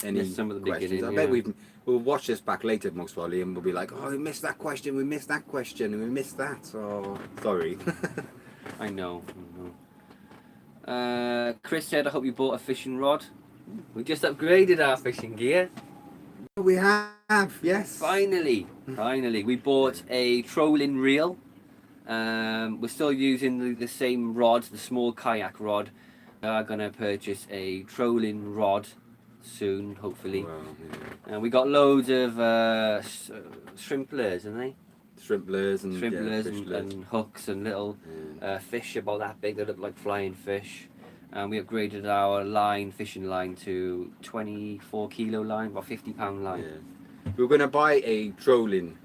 any some of the questions. beginning, I bet we'll watch this back later most probably, and we'll be like, oh, we missed that question, and we missed that. Oh, sorry. I know. Chris said, I hope you bought a fishing rod. We just upgraded our fishing gear. We have, yes. Finally. We bought a trolling reel. We're still using the same rod, the small kayak rod. We are going to purchase a trolling rod soon, hopefully. Well, And we got loads of shrimplers, aren't they? Shrimplers and hooks and little fish about that big that look like flying fish. And we upgraded our fishing line to 24 kilo line, about £50 line. Yeah. We were going to buy a trolling,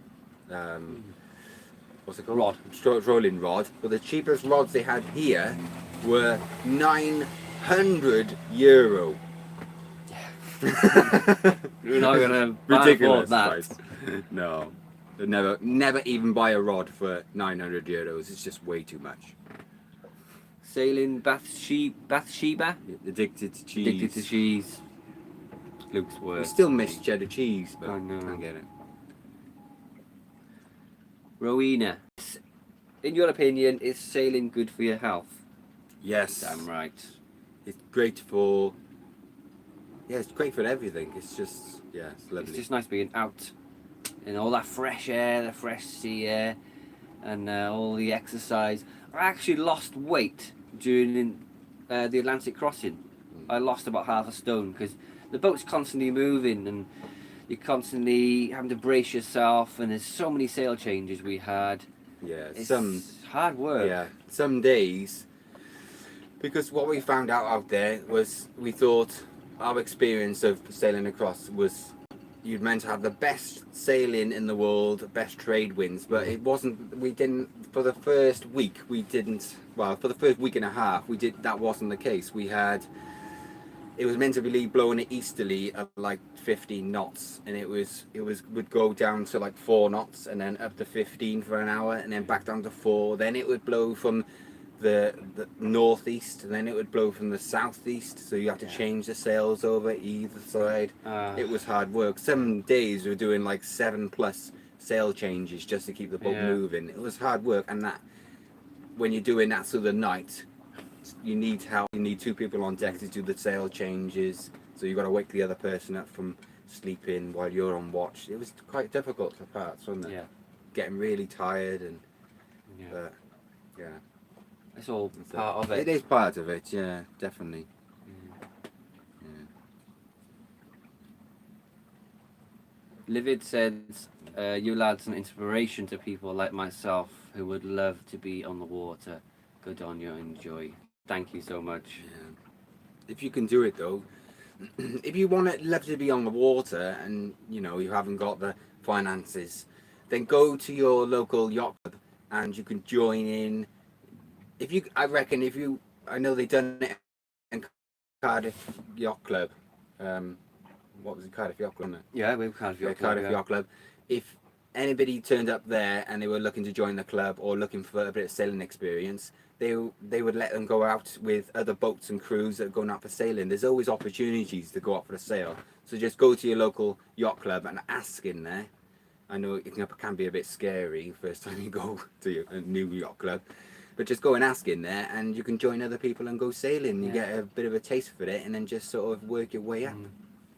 what's it called? Rod. Trolling rod, but the cheapest rods they had here were €900. You're not going to Ridiculous that. price. No. They'd never even buy a rod for €900. It's just way too much. Sailing Bathsheba? Addicted to cheese. Addicted to cheese. Luke's We worst. still miss cheddar cheese, but I know. can't get it. Rowena, in your opinion, is sailing good for your health? Yes. Damn right. It's great for... Yeah, it's great for everything. It's just... Yeah, it's lovely. It's just nice being out in all that fresh air, the fresh sea air, and all the exercise. I actually lost weight during the Atlantic crossing. I lost about half a stone because the boat's constantly moving and you're constantly having to brace yourself, and there's so many sail changes we had. Yeah, It's hard work. Yeah, some days Because what we found out there was we thought our experience of sailing across was you'd meant to have the best sailing in the world, best trade winds, but it wasn't. We didn't for the first week. We didn't. Well, for the first week and a half, we did. That wasn't the case. We had. It was meant to be blowing easterly at like 15 knots, and it would go down to like 4 knots, and then up to 15 for an hour, and then back down to 4. Then it would blow from the northeast, and then it would blow from the southeast, so you have to change the sails over either side. It was hard work. Some days we were doing like 7+ sail changes just to keep the boat moving. It was hard work, and that when you're doing that through the night, you need help. You need 2 people on deck to do the sail changes, so you've got to wake the other person up from sleeping while you're on watch. It was quite difficult for parts, wasn't it? Getting really tired, and it's all part of it. It is part of it, yeah, definitely. Livid says, you lads an inspiration to people like myself who would love to be on the water. Good on you, enjoy. Thank you so much. If you can do it though, if you love to be on the water and you haven't got the finances, then go to your local yacht club and you can join in. I know they've done it in Cardiff Yacht Club. What was it, Cardiff Yacht Club? Yeah, we've Cardiff Yacht Club. Yacht Club. If anybody turned up there and they were looking to join the club or looking for a bit of sailing experience, they would let them go out with other boats and crews that are going out for sailing. There's always opportunities to go out for a sail. So just go to your local yacht club and ask in there. I know it can be a bit scary first time you go to a new yacht club. But just go and ask in there, and you can join other people and go sailing. You get a bit of a taste for it, and then just sort of work your way up.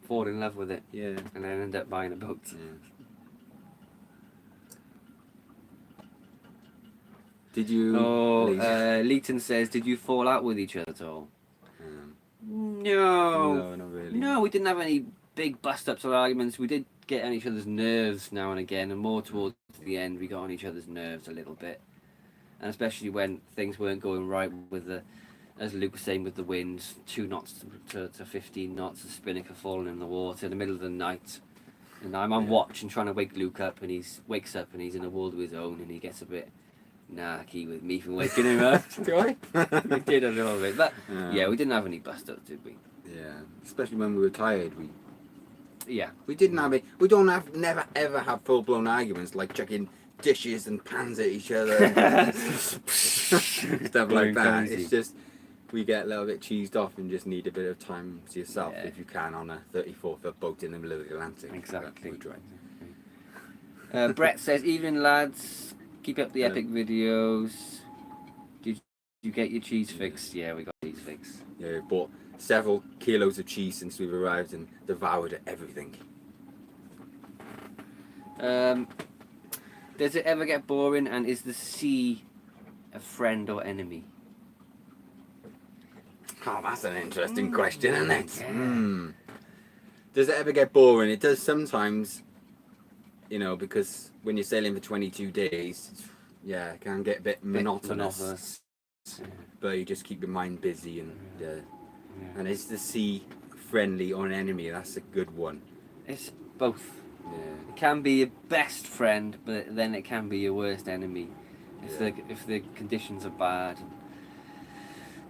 Fall in love with it. Yeah. And then end up buying a boat. Did you... Leighton says, did you fall out with each other at all? No, not really. No, we didn't have any big bust-ups or arguments. We did get on each other's nerves now and again, and more towards the end, we got on each other's nerves a little bit. And especially when things weren't going right with as Luke was saying, with the winds, 2 knots to 15 knots, the spinnaker falling in the water in the middle of the night. And I'm on watch and trying to wake Luke up, and he wakes up and he's in a world of his own, and he gets a bit narky with me for waking him up. Do I? We did a little bit, but yeah, we didn't have any bust-ups, did we? Yeah, especially when we were tired. We didn't have it. We never ever have full-blown arguments like chucking dishes and pans at each other and stuff like that. It's just we get a little bit cheesed off and just need a bit of time to yourself if you can on a 34-foot boat in the middle of the Atlantic. Exactly. Brett says, evening lads, keep up the epic videos. Did you get your cheese fix? Yeah, we got cheese fix. Yeah, we bought several kilos of cheese since we've arrived and devoured everything. Does it ever get boring, and is the sea a friend or enemy? Oh, that's an interesting question, isn't it? Yeah. Does it ever get boring? It does sometimes, because when you're sailing for 22 days, it can get a bit monotonous. But you just keep your mind busy, and is the sea friendly or an enemy? That's a good one. It's both. Yeah. It can be your best friend, but then it can be your worst enemy if the conditions are bad.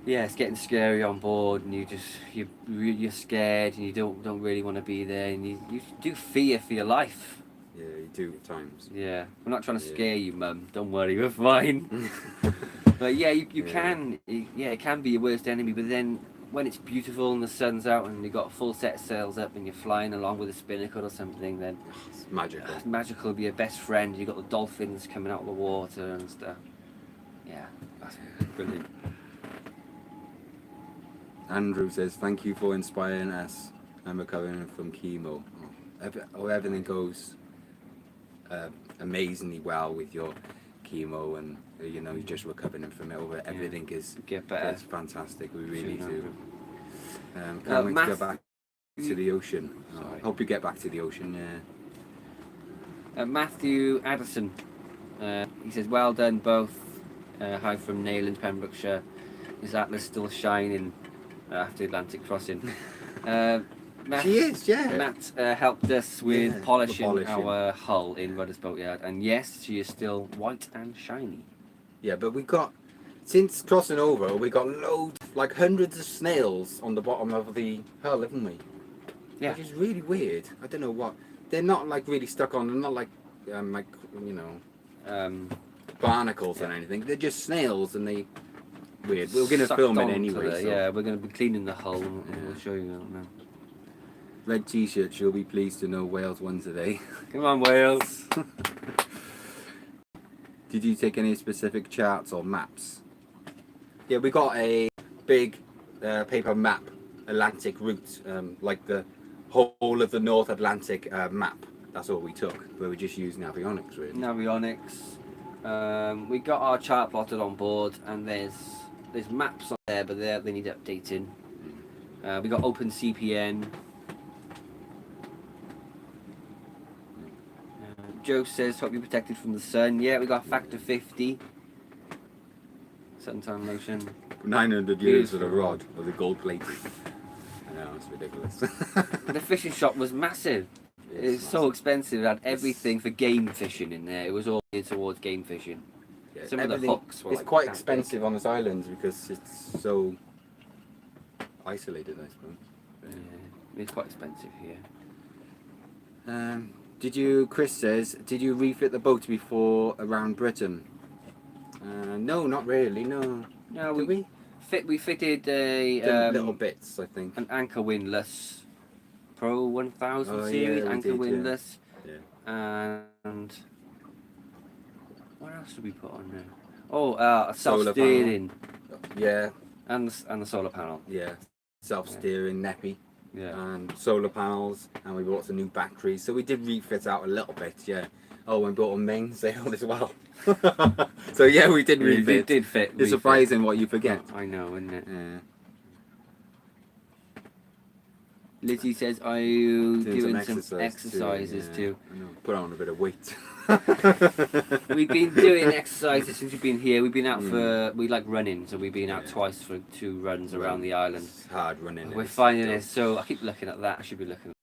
Yeah, it's getting scary on board, and you're scared, and you don't really want to be there, and you do fear for your life. Yeah, you do at times. Yeah, we're not trying to scare you, Mum. Don't worry, we're fine. But yeah, you can. It can be your worst enemy, but then when it's beautiful and the sun's out and you've got a full set of sails up and you're flying along with a spinnaker or something, then it's magical. It's magical. Be your best friend. You've got the dolphins coming out of the water and stuff. Yeah, that's brilliant. Andrew says, thank you for inspiring us. I'm recovering from chemo. Everything goes amazingly well with your chemo, and you're just recovering from it. Everything is get better. It's fantastic. We really do. Can't wait to go back to the ocean. Hope you get back to the ocean. Yeah. Matthew Addison. He says, well done both. Hi from Nayland, Pembrokeshire. Is Atlas still shining after Atlantic crossing? Matt, She is, yeah. Matt helped us with Yeah, polishing our hull in Rudder's Boatyard, and yes, she is still white and shiny. Yeah, but we got, since crossing over, we got loads, like hundreds of snails on the bottom of the hull, haven't we? Yeah. Which is really weird. I don't know what. They're not like really stuck on. They're not like you know, barnacles or anything. They're just snails, and they weird. We're gonna film it anyway. So. Yeah, we're gonna be cleaning the hull. And we'll show you now. Red T-shirt. She'll be pleased to know Wales won today. Come on, Wales. Did you take any specific charts or maps? Yeah, we got a big paper map, Atlantic route, like the whole of the North Atlantic map. That's all we took, but we just used Navionics really. Navionics. We got our chart plotted on board, and there's maps on there, but they need updating. We got Open CPN. Joe says, hope you're protected from the sun. Yeah, we got factor 50. Suntan lotion. 900 euros for the rod, or the gold plated. I know, it's ridiculous. The fishing shop was massive. It's so expensive. It had everything for game fishing in there. It was all geared towards game fishing. Yeah, Some of the hooks were it's like quite expensive on this island because it's so isolated, I suppose. Yeah, it's quite expensive here. Chris says, did you refit the boat before around Britain? No, not really, no. No, Did we? We fitted a little bits, I think. an Anchor windlass Pro 1000 series, Anchor windlass. Yeah. And what else did we put on there? Oh, a self-steering. Yeah. And the solar panel. Yeah. Self-steering, neppy. Yeah. And solar panels, and we bought some new batteries. So we did refit out a little bit, yeah. Oh, and bought a mainsail as well. So yeah, we did refit. It did fit. It's surprising what you forget. I know, isn't it? Yeah. Lizzie says, are you doing some exercises exercises too? I know. Put on a bit of weight. We've been doing exercises since we've been here. We've been out we like running, so we've been out twice for 2 runs around the island. It's hard running. We're finding it, so I keep looking at that. I should be looking at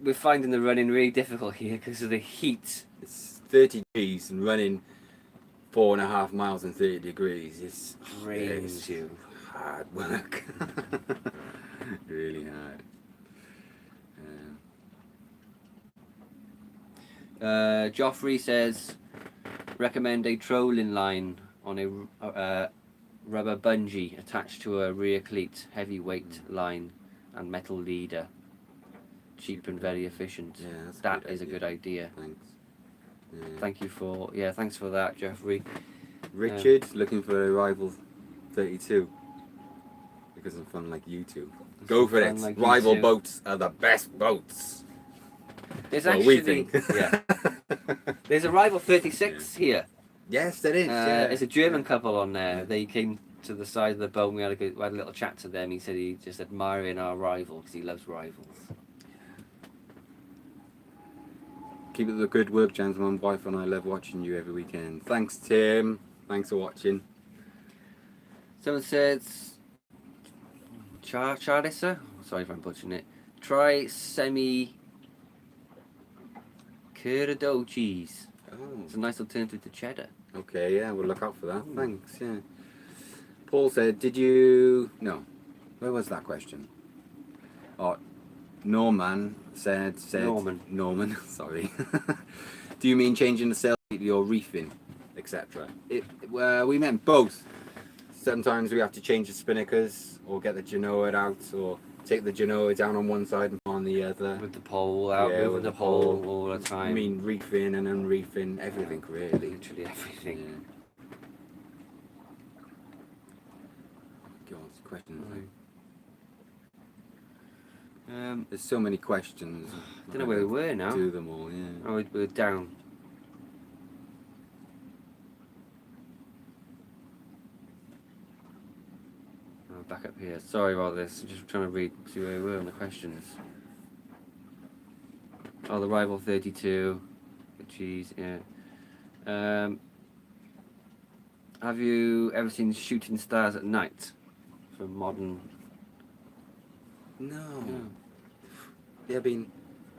we're finding the running really difficult here because of the heat. It's 30 degrees and running 4.5 miles in 30 degrees. It's Drains you. Hard work. Really hard. Joffrey says, recommend a trolling line on a rubber bungee attached to a rear cleat, heavyweight line and metal leader. Cheap and very efficient. Yeah, that is a good idea. Thanks. Yeah. Thanks for that, Jeffrey. Richard looking for a rival 32 because of fun like you two. Go for it. Like rival boats are the best boats. There's we think. There's a rival 36 here. Yes, there is. There's a German couple on there. They came to the side of the boat and we had a little chat to them. He said he just admiring our rival because he loves rivals. Keep up the good work, gentlemen. Wife and I love watching you every weekend. Thanks, Tim. Thanks for watching. Someone says, Charissa? Sorry if I'm butchering it. Try semi Curado cheese. Oh. It's a nice alternative to cheddar. Okay, yeah, we'll look out for that. Thanks, yeah. Paul said, did you... No. Where was that question? Oh, Norman said... Norman, sorry. Do you mean changing the sail or reefing, etc.? We meant both. Sometimes we have to change the spinnakers or get the genoa out or take the genoa down on one side and on the other. With the pole out, moving the pole all the time. I mean reefing and unreefing, everything really. Literally everything. Yeah. God, questions. There's so many questions. I don't know where we were now. Do them all, yeah. Oh, we're down. Oh, back up here. Sorry about this. I'm just trying to see where we were on the questions. Oh, the rival 32. The cheese, yeah. Have you ever seen Shooting Stars at Night? From modern... No. No. Yeah,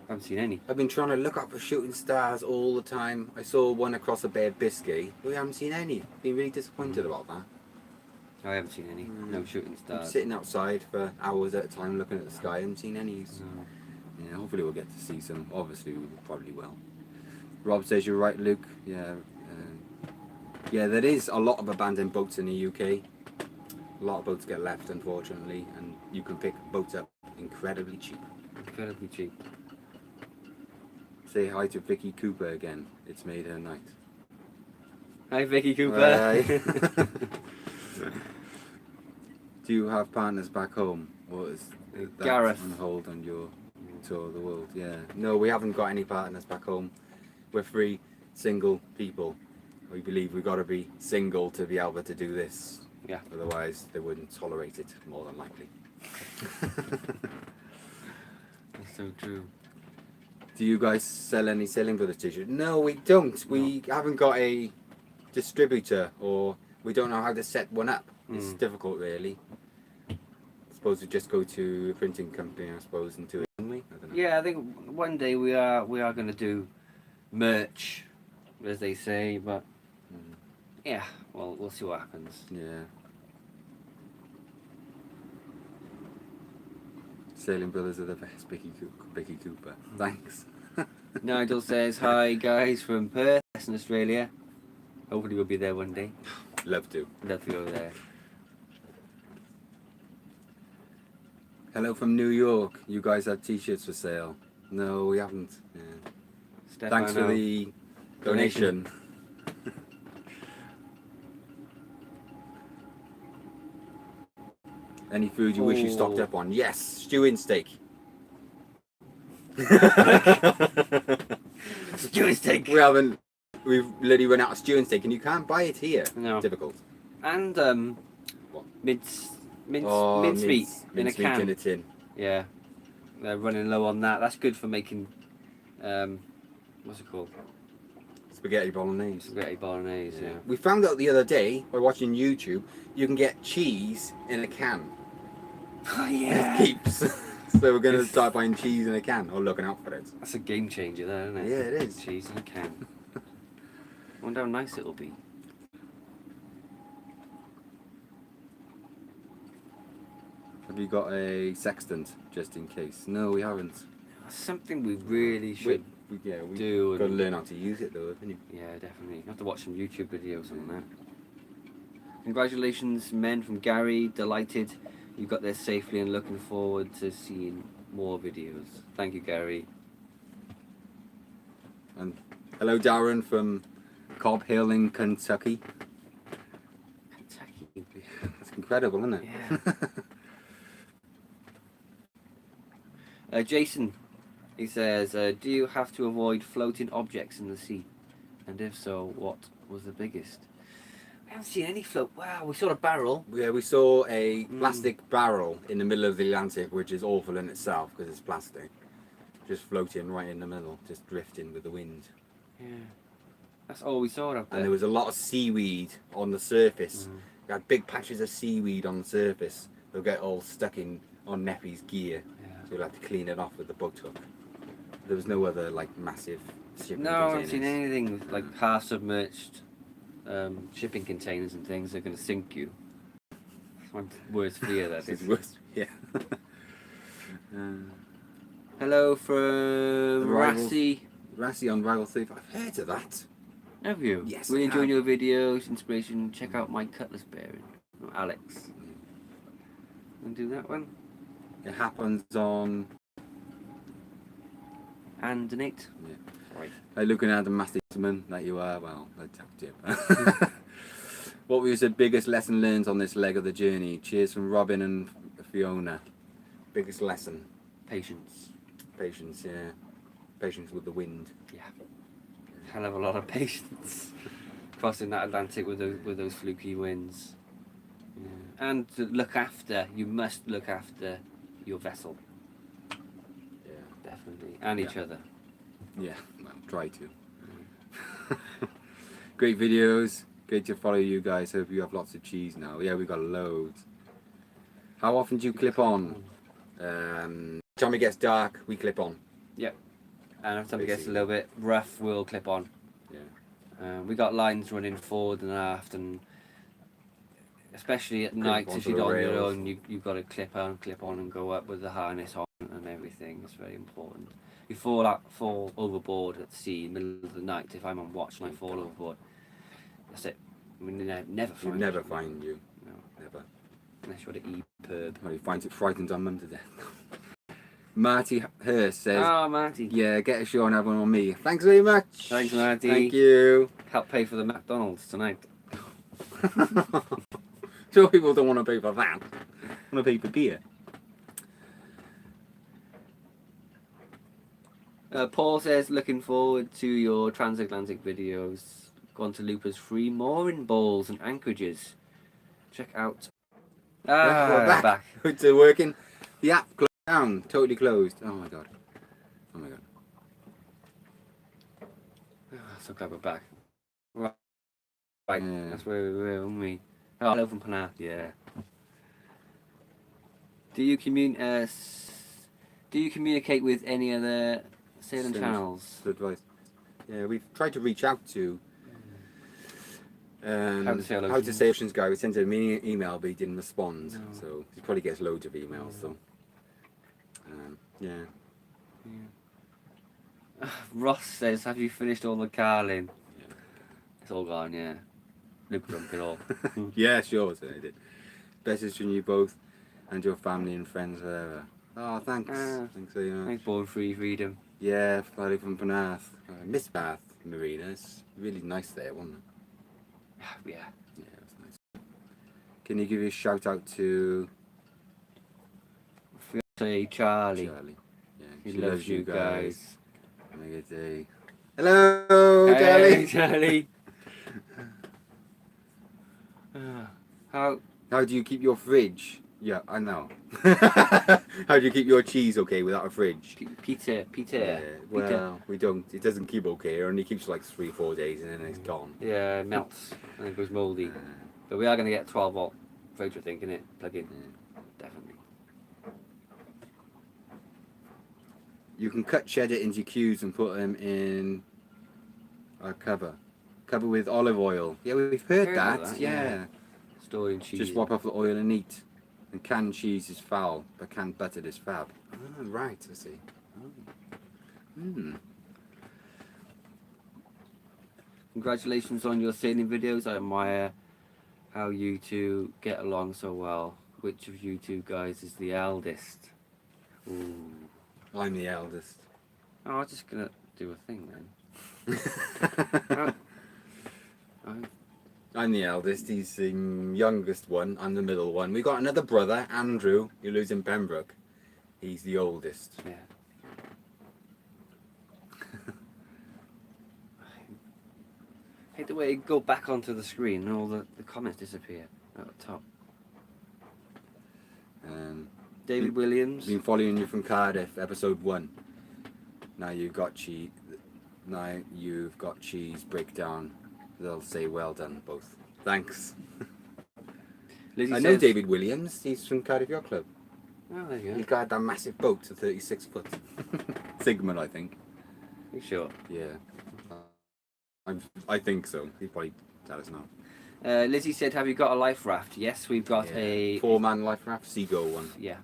Haven't seen any. I've been trying to look up for shooting stars all the time. I saw one across a Bay of Biscay. We haven't seen any. Been really disappointed about that. I haven't seen any. No Shooting I'm Stars. sitting outside for hours at a time looking at the sky. I haven't seen any. No. Yeah, hopefully we'll get to see some. Obviously we probably will. Rob says you're right, Luke. Yeah, yeah. There is a lot of abandoned boats in the UK. A lot of boats get left, unfortunately, and you can pick boats up incredibly cheap. Incredibly cheap. Say hi to Vicky Cooper again. It's made her night. Hi, Vicky Cooper. Do you have partners back home? Or is that Gareth. on hold on your tour of the world? Yeah. No, we haven't got any partners back home. We're free, single people. We believe we've got to be single to be able to do this. Yeah. Otherwise, they wouldn't tolerate it, more than likely. That's so true. Do you guys sell any Sailing Brothers t-shirts? No, we don't. We haven't got a distributor, or we don't know how to set one up. It's difficult, really. I suppose we just go to a printing company, I suppose, and do it, don't we? I don't know. Yeah, I think one day we are going to do merch, as they say, but yeah, well, we'll see what happens. Yeah. Sailing Brothers are the best, Vicky Cooper. Thanks. Nigel says, hi guys from Perth, Western Australia. Hopefully we'll be there one day. Love to. Love to go there. Hello from New York. You guys have t-shirts for sale? No, we haven't. Yeah. Thanks for the donation. Any food you wish you stocked up on? Yes, stewing steak. Stewing steak. We've literally run out of stewing steak, and you can't buy it here. No. Difficult. And What? mincemeat in a Mince can. meat in a tin. Yeah, they're running low on that. That's good for making what's it called? Spaghetti bolognese. Spaghetti bolognese. Yeah. We found out the other day by watching YouTube, you can get cheese in a can. Oh It keeps. So we're going to start buying cheese in a can, or looking out for it. That's a game changer, there, isn't it? Yeah, it is. Cheese in a can. I wonder how nice it'll be. Have you got a sextant, just in case? No, we haven't. That's something we really should we do. got to learn how to use it, though, haven't you? Yeah, definitely. You have to watch some YouTube videos on that. Congratulations, men, from Gary. Delighted you got there safely and looking forward to seeing more videos. Thank you, Gary. And hello, Darren from Cobb Hill in Kentucky. Kentucky. That's incredible, isn't it? Yeah. Jason, he says, do you have to avoid floating objects in the sea? And if so, what was the biggest? We haven't seen any float. Wow, we saw a barrel. Yeah, we saw a plastic barrel in the middle of the Atlantic, which is awful in itself because it's plastic. Just floating right in the middle, just drifting with the wind. Yeah. That's all we saw up there. And there was a lot of seaweed on the surface. We had big patches of seaweed on the surface. They'll get all stuck on Neppy's gear. Yeah. So we'll have to clean it off with the boat hook. There was no other like massive shipping No, I haven't containers. seen anything like half submerged shipping containers and things that are going to sink you. That's my worst fear, that It's is. worse. Yeah. Hello from Rivals. Rassi. Rassi on Rival Thief. I've heard of that. Have you? Yes, Really I enjoying have. your videos, inspiration. Check out my cutlass bearing from Alex. And do that one. It happens on. And donate. Yeah. Right. Looking at the masterman that you are, well, I tapped you. What was the biggest lesson learned on this leg of the journey? Cheers from Robin and Fiona. Biggest lesson? Patience. Patience, yeah. Patience with the wind. Yeah. Hell of a lot of patience. Crossing that Atlantic with those fluky winds. Yeah. And to look after, you must look after your vessel. Yeah. Definitely. And each other. Yeah, well, try to. Great videos. Great to follow you guys. Hope you have lots of cheese now. Yeah, we got loads. How often do you clip on? Time it gets dark, we clip on. Yep. And if something gets a little bit rough, we'll clip on. Yeah. We got lines running forward and aft, and especially at night, if onto you're the on your rails. own, you've got to clip on, and go up with the harness on and everything. It's very important. You fall overboard at sea in the middle of the night. If I'm on watch and I fall overboard, that's it. I mean, never find You'd never find you. No, Never. unless you're at EPIRB. Well, he finds it frightens our mum to death. Marty Hurst says, Ah, Marty. yeah, get a show and have one on me. Thanks very much. Thanks, Marty. Thank you. Help pay for the McDonald's tonight. Sure, people don't want to pay for that. Want to pay for beer. Paul says, looking forward to your transatlantic videos. Guantalupa's free mooring balls and anchorages. Check out. We're back. It's working. The app closed down. Totally closed. Oh my god. Oh my god. So glad we're back. Right. Yeah. That's where we were, weren't we? Oh, hello from Penarth, yeah. Do you communicate with any other sailing channels? Good advice. Yeah, we've tried to reach out to How to Sail How to Oceans. Sail Oceans guy. We sent him an email, but he didn't respond. No. So he probably gets loads of emails. So yeah. Ross says, have you finished all the carling? Yeah. It's all gone, yeah. Luke drunk it all. Yeah, sure. So I did. Best wishes from you both and your family and friends forever. Oh, thanks. Thanks very much. Thanks, Born Free Freedom. Yeah, Friday from Penarth. Miss Bath Marina. It's really nice there, wasn't it? Yeah. Yeah, it was nice. Can you give a shout out to Say Charlie. Charlie? Yeah, He loves you guys. Have a good day. Hello, Hey, Charlie. Charlie. How do you keep your fridge? Yeah, I know. How do you keep your cheese okay without a fridge? Peter. Yeah, well, we don't. It doesn't keep okay. It only keeps like 3-4 days and then it's gone. Yeah, it melts and it goes mouldy. But we are going to get 12 volt fridge, I think, innit? Plug in. Definitely. You can cut cheddar into cubes and put them in a cover with olive oil. Yeah, we've heard that. Yeah. Storing cheese. Just wipe off the oil and eat. And canned cheese is foul, but canned butter is fab. Oh, right, I see. Congratulations on your sailing videos. I admire how you two get along so well. Which of you two guys is the eldest? Ooh. I'm the eldest. Oh, I was just going to do a thing then. I'm the eldest, he's the youngest one, I'm the middle one. We got another brother, Andrew, who lives in Pembroke. He's the oldest. Yeah. I hate the way you go back onto the screen and all the comments disappear at the top. David Williams. Been following you from Cardiff, episode 1. Now you've got cheese. Now you've got cheese breakdown. They'll say well done both. Thanks. Lizzie I know says, David Williams. He's from Cardiff Yacht Club. Oh, there you He's go. got that massive boat, a 36 foot. Sigmund, I think. You sure? Yeah. I think so. He'll probably tell us now. Lizzie said, have you got a life raft? Yes, we've got a... 4-man life raft, Seagull one. Yeah.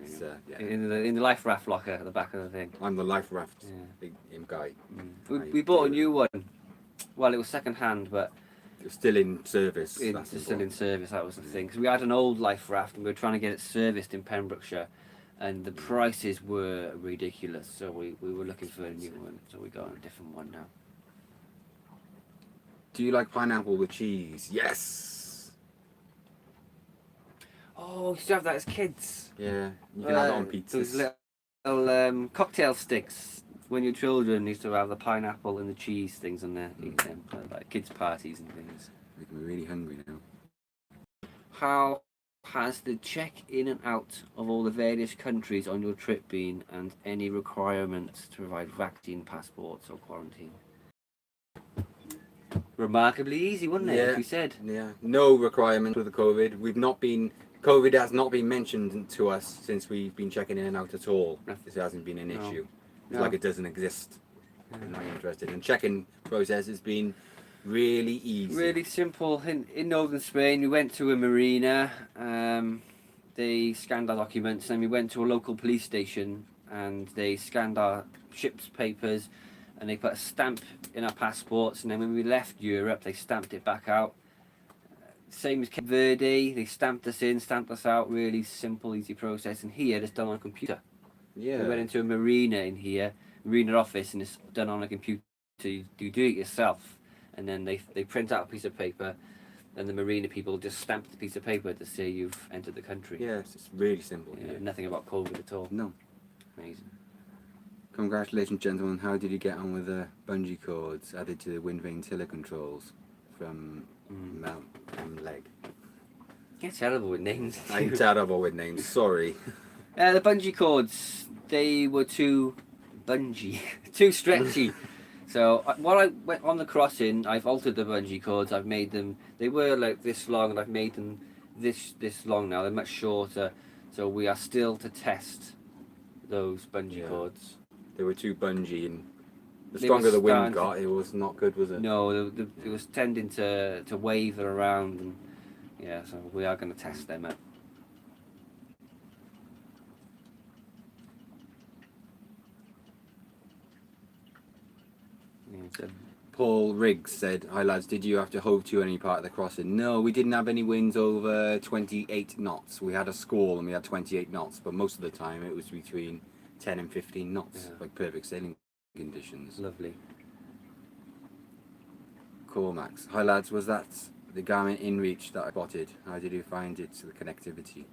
It's, yeah. In the life raft locker at the back of the thing. I'm the life raft Yeah. big guy. We bought a new one. Well, it was second hand, but It's still in service. it's still in service. That was the thing. Because we had an old life raft and we were trying to get it serviced in Pembrokeshire, and the prices were ridiculous. So we were looking for a new one. So we got a different one now. Do you like pineapple with cheese? Yes. Oh, we used to have that as kids. Yeah, you can have it on Those pizzas. little cocktail sticks. When your children used to have the pineapple and the cheese things on there, eat them at like kids' parties and things. Making me really hungry now. How has the check in and out of all the various countries on your trip been, and any requirements to provide vaccine passports or quarantine? remarkably easy, wasn't it? Yeah. As we said. Yeah, no requirement with the COVID. COVID has not been mentioned to us since we've been checking in and out at all. This hasn't been an No. issue. It's No. like it doesn't exist. I'm not interested. And checking process has been really easy. Really simple. In northern Spain, we went to a marina. They scanned our documents, and we went to a local police station, and they scanned our ship's papers, and they put a stamp in our passports. And then when we left Europe, they stamped it back out. Same as Cape Verde, they stamped us in, stamped us out. Really simple, easy process. And here, it's done on a computer. Yeah. We went into a marina in here, marina office, and it's done on a computer. You do it yourself, and then they print out a piece of paper, and the marina people just stamp the piece of paper to say you've entered the country. Yes, it's really simple. Yeah, nothing about COVID at all. No. Amazing. Congratulations, gentlemen. How did you get on with the bungee cords added to the wind vane tiller controls from leg? You're terrible with names. I'm terrible with names. Sorry. The bungee cords, they were too bungee, too stretchy. So while I went on the crossing, I've altered the bungee cords. I've made them. They were like this long, and I've made them this long now. They're much shorter. So we are still to test those bungee cords. They were too bungee, and the They stronger were the wind stand- got, it was not good, was it? No, it was tending to waver around, and yeah. So we are going to test them out. Yeah, Paul Riggs said, "Hi lads, did you have to hove to any part of the crossing?" No, we didn't have any winds over 28 knots. We had a squall and we had 28 knots, but most of the time it was between 10 and 15 knots, like perfect sailing conditions. lovely. Cormax, hi lads, was that the Garmin InReach that I spotted? How did you find it, the connectivity?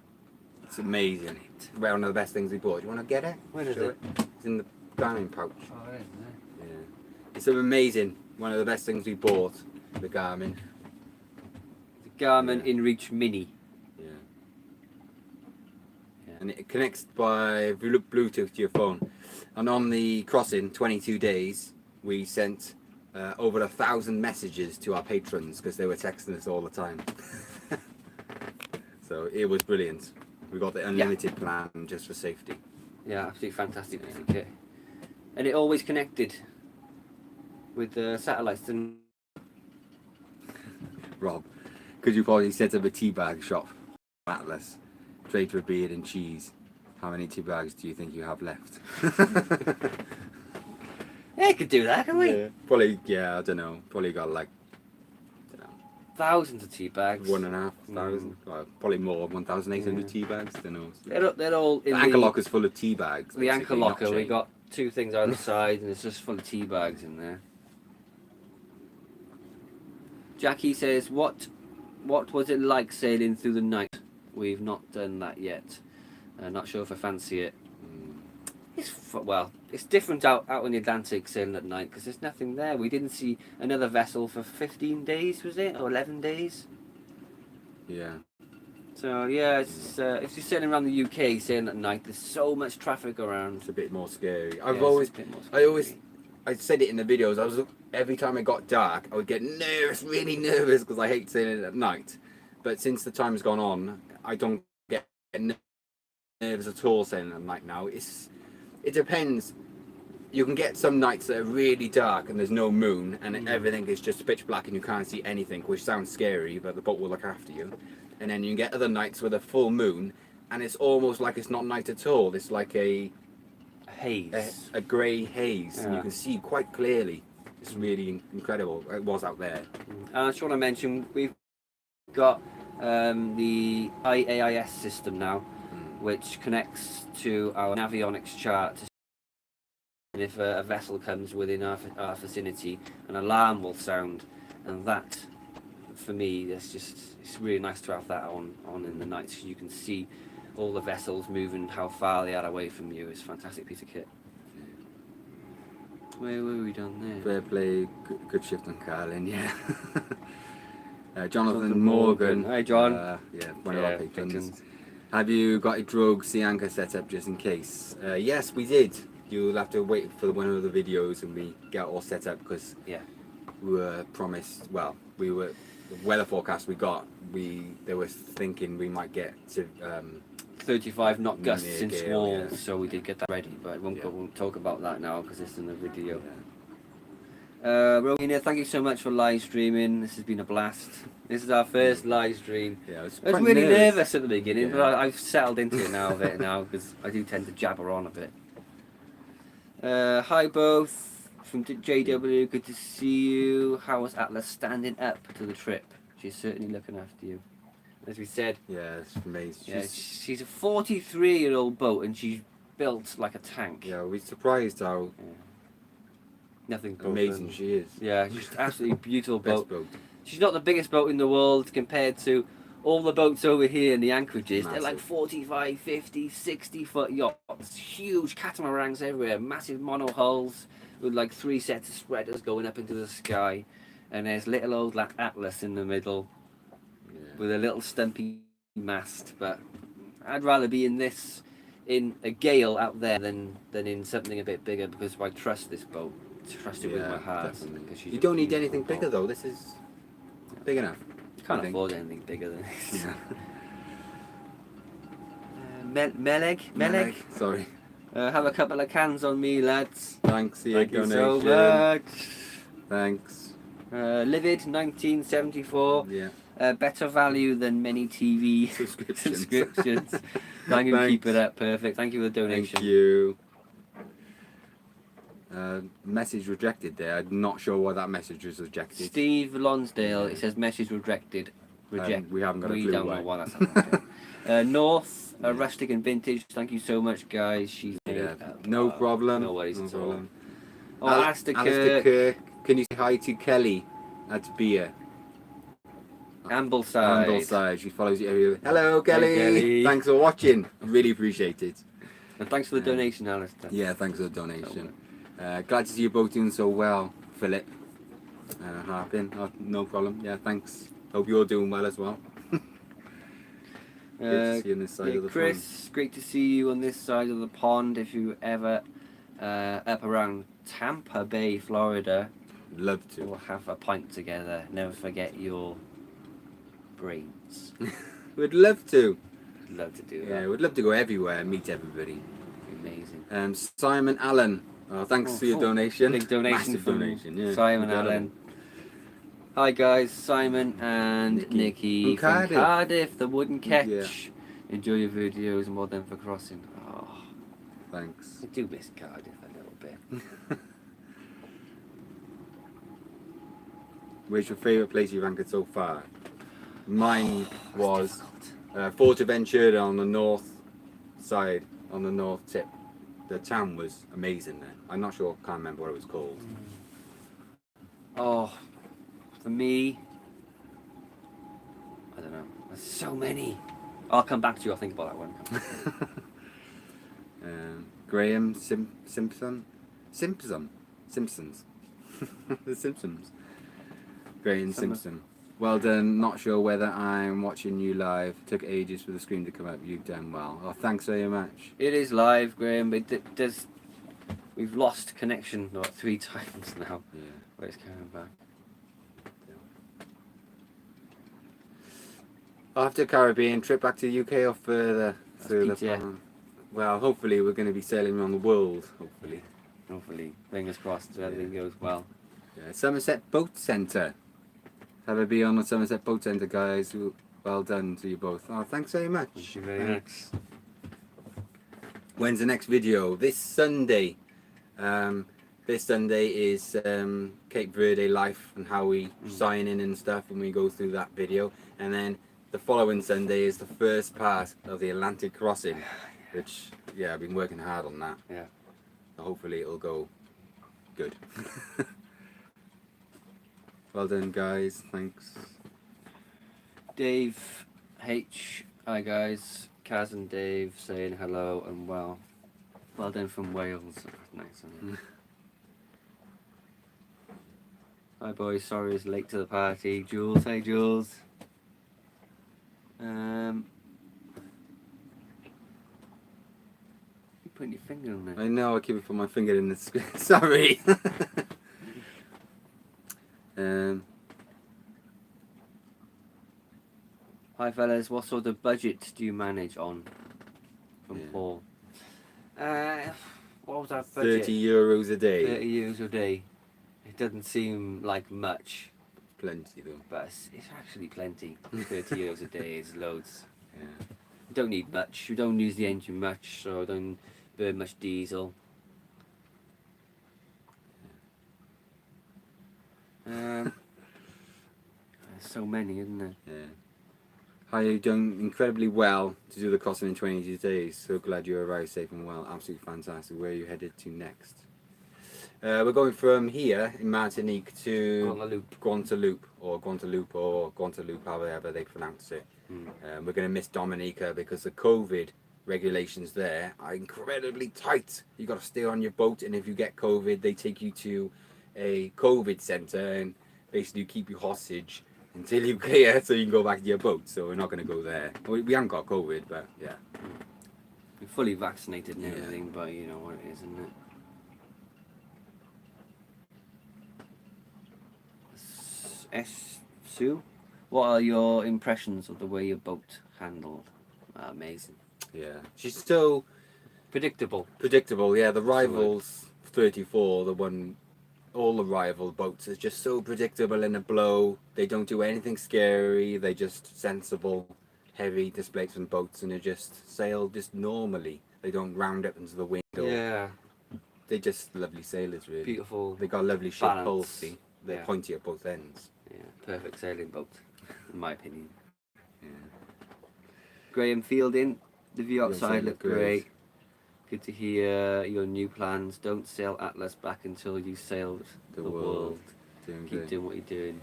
It's amazing. One of the best things we bought. Do you want to get it? Where is Show it? It's in the Garmin pouch. Oh, I don't know. Yeah. It's amazing. One of the best things we bought, the Garmin. The Garmin InReach Mini. Yeah. Yeah. And it connects by Bluetooth to your phone. And on the crossing, 22 days, we sent over 1,000 messages to our patrons because they were texting us all the time. So it was brilliant. We got the unlimited plan just for safety. Yeah, absolutely fantastic piece of kit. And it always connected with the satellites. And Rob, could you probably set up a tea bag shop? Atlas, trade for beard and cheese. How many tea bags do you think you have left? yeah, I could do that, can we? Yeah. Probably, I don't know. Probably got like, Thousands of tea bags. 1,500, probably more, 1,800 tea bags. Don't know. They're all in the anchor locker's full of tea bags. The anchor basically, not locker, we chain. got two things either side, and it's just full of tea bags in there. Jackie says, what was it like sailing through the night? We've not done that yet. Not sure if I fancy it. It's different out on the Atlantic sailing at night because there's nothing there. We didn't see another vessel for 15 days, was it? Or 11 days? Yeah. So yeah, it's, if you're sailing around the UK sailing at night, there's so much traffic around. It's a bit more scary. I said it in the videos. Every time it got dark, I would get nervous, really nervous, because I hate sailing at night. But since the time's gone on, I don't get nervous at all sailing at night now. It depends. You can get some nights that are really dark and there's no moon and everything is just pitch black and you can't see anything, which sounds scary, but the boat will look after you. And then you can get other nights with a full moon and it's almost like it's not night at all. It's like a haze, a grey haze, and you can see quite clearly. It's really incredible. It was out there. I just want to mention we've got the IAIS system now, which connects to our avionics chart. And if a vessel comes within our vicinity, an alarm will sound, and that, for me, it's really nice to have that on in the night, so you can see all the vessels moving, how far they are away from you. It's a fantastic piece of kit. Where were we down there? Fair play, good shift on Carlin, yeah. Jonathan Morgan. Hi, John. One of our patrons. Have you got a drogue sea anchor set up just in case? Yes, we did. You'll have to wait for one of the videos and we get all set up because we were promised. Well, we were the weather forecast we got. They were thinking we might get to 35 knot gusts near in gale, squalls, yeah. so we did get that ready, but we won't talk about that now because it's in the video. Yeah. Rowena, thank you so much for live streaming. This has been a blast. This is our first live stream. Yeah, I was really nervous at the beginning, but I've settled into it now because I do tend to jabber on a bit. Hi both, from JW, good to see you. How was Atlas standing up to the trip? She's certainly looking after you. As we said, Yeah, it's amazing. yeah, she's a 43-year-old boat and she's built like a tank. Yeah, we're surprised how Nothing amazing she is. Yeah, she's absolutely beautiful Best boat. boat. She's not the biggest boat in the world compared to all the boats over here in the Anchorages. Massive. They're like 45, 50, 60-foot yachts. Huge catamarans everywhere. Massive mono hulls with like 3 sets of spreaders going up into the sky. And there's little old Atlas in the middle with a little stumpy mast. But I'd rather be in a gale out there than in something a bit bigger, because I trust this boat. Trust it with my heart. You don't need anything bigger though. This is big enough. Can't afford anything bigger than this. Yeah. Meleg? Sorry. Have a couple of cans on me, lads. Thanks for your Thank you so donation. much. Thanks. Livid 1974. Yeah. Better value than many TV subscriptions. Thank you. Keep it up. Perfect. Thank you for the donation. Thank you. Message rejected there. I'm not sure why that message was rejected. Steve Lonsdale, it says message rejected. Reject. We haven't got a clue. We don't know why that's happening. North, rustic and vintage. Thank you so much, guys. She's no problem. No worries no at all. problem. Oh, Alistair Kirk. Can you say hi to Kelly at Beer? Ambleside. Ambleside. She follows you everywhere. Hello, Kelly. Hey, Kelly. Thanks for watching. Really appreciate it. And thanks for the donation, Alistair. Yeah, thanks for the donation. Glad to see you both doing so well, Philip. Harpin. Oh, no problem. Yeah, thanks. Hope you're doing well as well. Good to see you on this side of the Chris, great to see you on this side of the pond. If you ever up around Tampa Bay, Florida, love to. we'll have a pint together. Never forget your brains. We'd love to. Love to do that. Yeah, we'd love to go everywhere and meet everybody. Amazing. Simon Allen. Oh, thanks for your donation. Big donation. Massive from donation. Yeah. Simon Allen. Hi guys, Simon and Nikki from Cardiff, the wooden catch. Yeah. Enjoy your videos, more than for crossing. Oh, thanks. I do miss Cardiff a little bit. Where's your favourite place you've anchored so far? Mine was Forteventura on the north side, on the north tip. The town was amazing there. I'm not sure, can't remember what it was called. Oh, for me, I don't know. There's so many. I'll come back to you. I'll think about that one. Graham Simpsons. The Simpsons. Graham Simpson. Well done. Not sure whether I'm watching you live. Took ages for the screen to come up. You've done well. Oh, thanks very much. It is live, Graham, but we've lost connection like 3 times now. Yeah. But it's coming back. After Caribbean, trip back to the UK or further? Yeah. Well, hopefully we're going to be sailing around the world. Hopefully. Fingers crossed everything goes well. Yeah. Somerset Boat Centre. Have a be on the Somerset Boat Centre, guys. Well done to you both. Oh, thanks very much. Thank you very much. When's the next video? This Sunday. This Sunday is Cape Verde life and how we sign in and stuff, and we go through that video. And then the following Sunday is the first part of the Atlantic crossing, which, yeah, I've been working hard on that. Yeah. So hopefully it'll go good. Well done, guys. Thanks. Dave H. Hi, guys. Kaz and Dave saying hello and well done from Wales. Nice. Isn't it? Hi, boys. Sorry it's late to the party. Jules. Hey, Jules. You putting your finger on it. I know, I keep putting my finger in the screen. Sorry. Hi fellas, what sort of budget do you manage on? From Yeah. Paul. What was our budget? €30 a day. 30 euros a day. It doesn't seem like much, Plenty though. but it's actually plenty. 30 euros a day is loads. Yeah. You don't need much. You don't use the engine much, so don't burn much diesel. There's so many, isn't there? Yeah. Hi, you've done incredibly well to do the Crossing in 22 days. So glad you arrived safe and well. Absolutely fantastic. Where are you headed to next? We're going from here in Martinique to Guanteloupe, however they pronounce it. We're going to miss Dominica because the COVID regulations there are incredibly tight. You got to stay on your boat, and if you get COVID, they take you to a COVID centre and basically keep you hostage until you clear, so you can go back to your boat. So we're not going to go there. We haven't got COVID, but yeah. You're fully vaccinated and Yeah. everything, but you know what it is, isn't it? Sue, what are your impressions of the way your boat handled? Amazing. Yeah, she's so Predictable. predictable. Yeah, the the word. Rivals 34, the one, all the rival boats is just so predictable in a blow. They don't do anything scary. They're just sensible, heavy displacement boats, and they just sail just normally. They don't round up into the wind. Or Yeah, they're just lovely sailors, really. beautiful. They got lovely ship balance. hulls. See, they're Yeah. pointy at both ends. Yeah, perfect sailing boat, in my opinion. Yeah. Graham Fielding, the view Graham outside Fielding looked looked great. great. Good to hear your new plans. Don't sail Atlas back until you sailed The the world. world. Doing Keep great. doing what you're doing.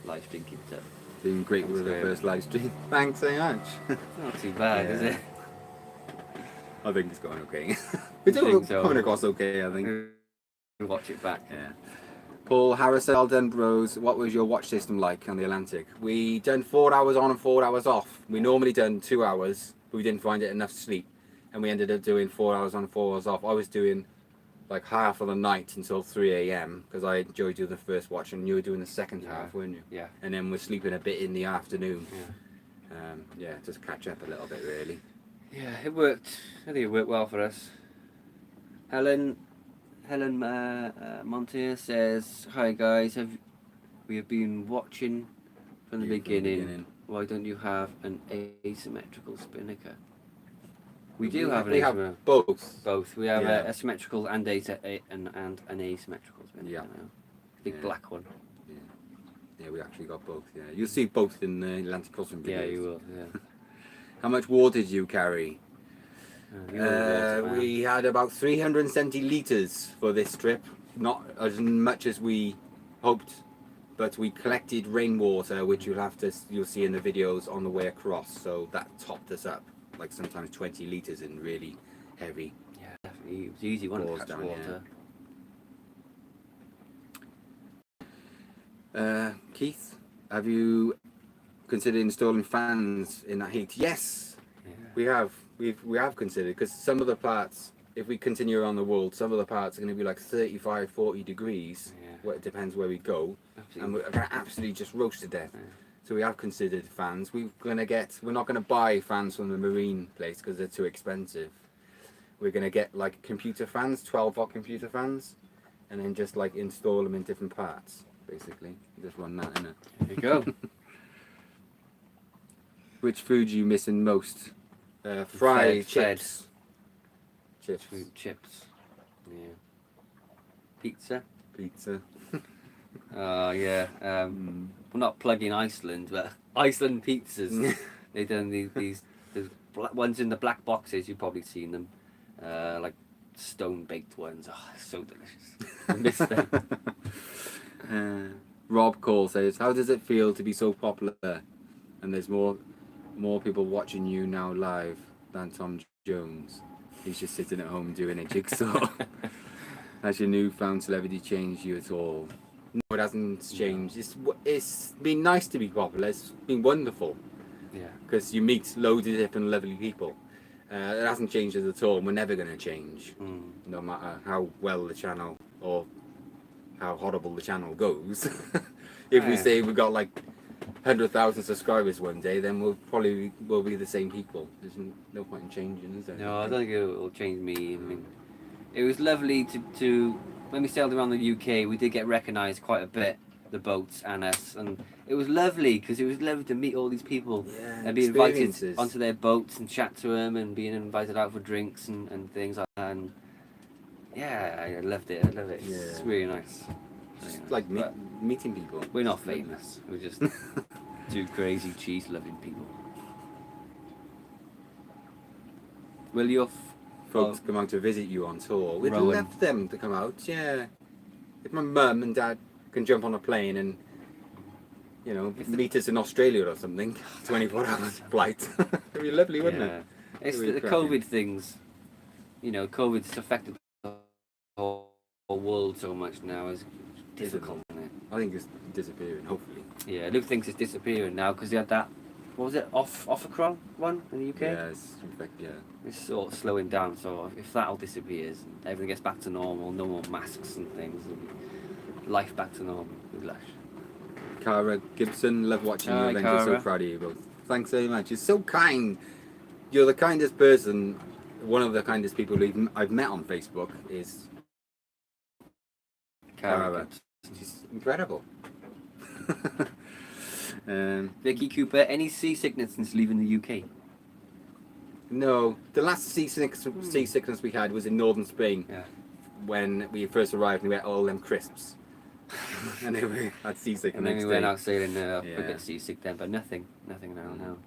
Live stream, keep it up. Doing great Thanks, with the Graham. first live stream. Thanks so much. Not too bad, is Yeah. it? I think it's going okay. You It's think so? coming across okay, I think. We'll watch it back. Yeah. Paul Harris, Alden Bros, what was your watch system like on the Atlantic? We done 4 hours on and 4 hours off. We normally done 2 hours, but we didn't find it enough sleep. And we ended up doing 4 hours on, 4 hours off. I was doing like half of the night until 3 a.m. because I enjoyed doing the first watch, and you were doing the second Yeah. half, weren't you? Yeah. And then we're sleeping a bit in the afternoon. Yeah. Yeah, just catch up a little bit, really. Yeah, it worked. I think it worked well for us. Helen Montier says, "Hi guys, we have been watching from the Yeah, from the beginning. beginning. Why don't you have an asymmetrical spinnaker?" We do We have an we have asymmetrical. both. Both. We have Yeah. a symmetrical and an asymmetrical spinnaker Yeah. now. Big Yeah. black one. Yeah, we actually got both. Yeah, you'll see both in the Atlantic Crossing videos. Yeah, you will. Yeah. How much water did you carry? You're a water man. We had about 370 litres for this trip. Not as much as we hoped, but we collected rainwater, which you'll see in the videos on the way across. So that topped us up, like sometimes 20 litres and really heavy. Yeah, definitely. It was easy one to Pours catch down, water. Keith, have you considered installing fans in that heat? Yes, Yeah. we have. We have considered, because some of the parts, if we continue around the world, some of the parts are going to be like 35, 40 degrees. Yeah. Well, it depends where we go, and Absolutely. we're going to absolutely just roast to death. Yeah. So we have considered fans. We're not going to buy fans from the marine place because they're too expensive. We're going to get like computer fans, 12-volt computer fans, and then just like install them in different parts, basically. Just run that in it. There you go. Which food you missing most? Fried Fed. chips. Chips. Fruit chips. Yeah. Pizza. Pizza. Yeah. We're not plugging Iceland, but Iceland pizzas. They've done these ones in the black boxes. You've probably seen them, like stone baked ones. Oh, so delicious. I miss them. Rob Cole says, "How does it feel to be so popular, and there's more people watching you now live than Tom Jones? He's just sitting at home doing a jigsaw." Has your newfound celebrity changed you at all? No, it hasn't changed. It's been nice to be popular. It's been wonderful Yeah. because you meet loads of different lovely people. It hasn't changed us at all. We're never going to change, no matter how well the channel or how horrible the channel goes. If we say we've got like 100,000 subscribers one day, then we'll be the same people. There's no point in changing, is there? No, I don't think it will change me. I mean, it was lovely to when we sailed around the UK, we did get recognised quite a bit, the boats and us, and it was lovely because it was lovely to meet all these people and be invited onto their boats and chat to them and being invited out for drinks and things like that. And yeah, I loved it. I love it. It's really nice. Just like meeting people. We're not famous. We're just two crazy cheese-loving people. Will your folks come out to visit you on tour? We'd love them to come out. Yeah. If my mum and dad can jump on a plane and meet us in Australia or something, 24 hours flight. It'd be lovely, wouldn't it? It's the COVID things. COVID's affected the whole world so much now. It's difficult, isn't it? I think it's disappearing, hopefully. Yeah, Luke thinks it's disappearing now because they had that, what was it, Omicron one in the UK? Yeah, it's sort of slowing down, so if that all disappears, everything gets back to normal, no more masks and things, life back to normal. Good luck. Cara Gibson, love watching you, and I'm so proud of you both. Thanks very much. You're so kind. You're the kindest person, one of the kindest people I've met on Facebook is Cara. She's incredible. Vicky Cooper, any seasickness since leaving the UK? No, the last seasickness we had was in northern Spain. Yeah. When we first arrived and we ate all them crisps. And then we had seasick and then we went out sailing a bit seasick then, but nothing now, no.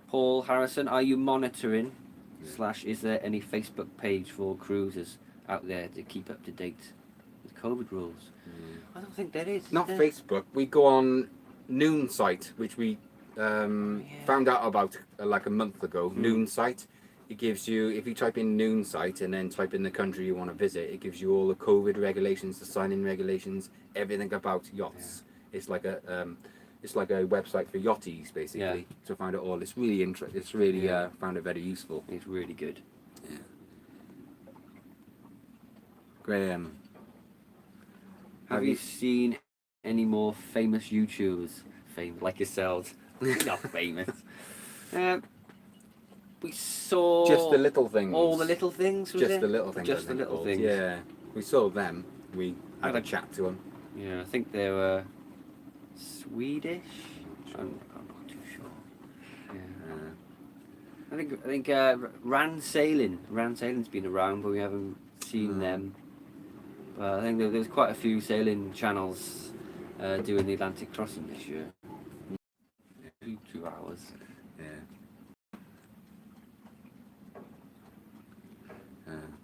Paul Harrison, are you monitoring / is there any Facebook page for cruisers out there to keep up to date with COVID rules? I don't think there is. Not Facebook. We go on Noon site, which we found out about like a month ago. Noon site. It gives you, if you type in Noon site and then type in the country you want to visit, it gives you all the COVID regulations, the sign-in regulations, everything about yachts. Yeah. It's like a website for yachties, basically, to find out all. It's really interesting. It's really found it very useful. It's really good. Yeah. Graham, have you seen any more famous YouTubers? Like yourselves, not famous. We saw just the little things. All the little things. Just the little things. Just the little things. Yeah, we saw them. We had a chat to them. Yeah, I think they were Swedish. I'm not too sure. Yeah. I think Ran Sailing. Ran Sailing's been around, but we haven't seen them. But I think there's quite a few sailing channels doing the Atlantic crossing this year. 2 hours. Yeah.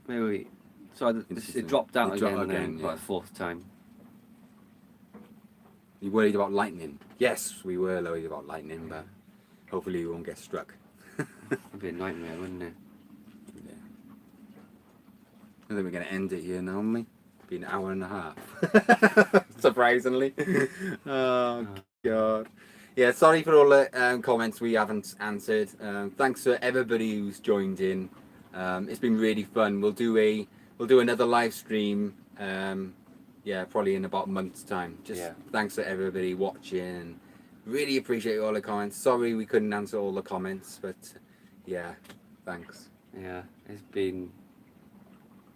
Maybe. So it dropped out again, like fourth time. You worried about lightning? Yes, we were worried about lightning, but hopefully we won't get struck. It'd be a nightmare, wouldn't it? Yeah. I think we're going to end it here now, aren't we? Be an hour and a half. Surprisingly. Oh, God. Yeah, sorry for all the comments we haven't answered. Thanks to everybody who's joined in. It's been really fun. We'll do another live stream. Probably in about a month's time. Thanks to everybody watching. Really appreciate all the comments. Sorry we couldn't answer all the comments, but thanks. Yeah, it's been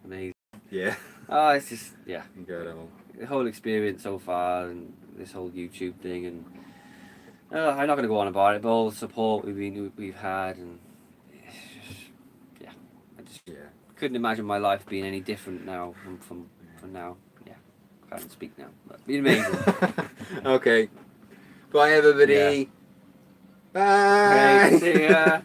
amazing. Yeah. Oh, it's just incredible. The whole experience so far, and this whole YouTube thing, and I'm not going to go on about it, but all the support we've had, and I just couldn't imagine my life being any different now from now. Yeah, I can't speak now, but it's been amazing. Okay, bye everybody. Bye. Okay, see ya.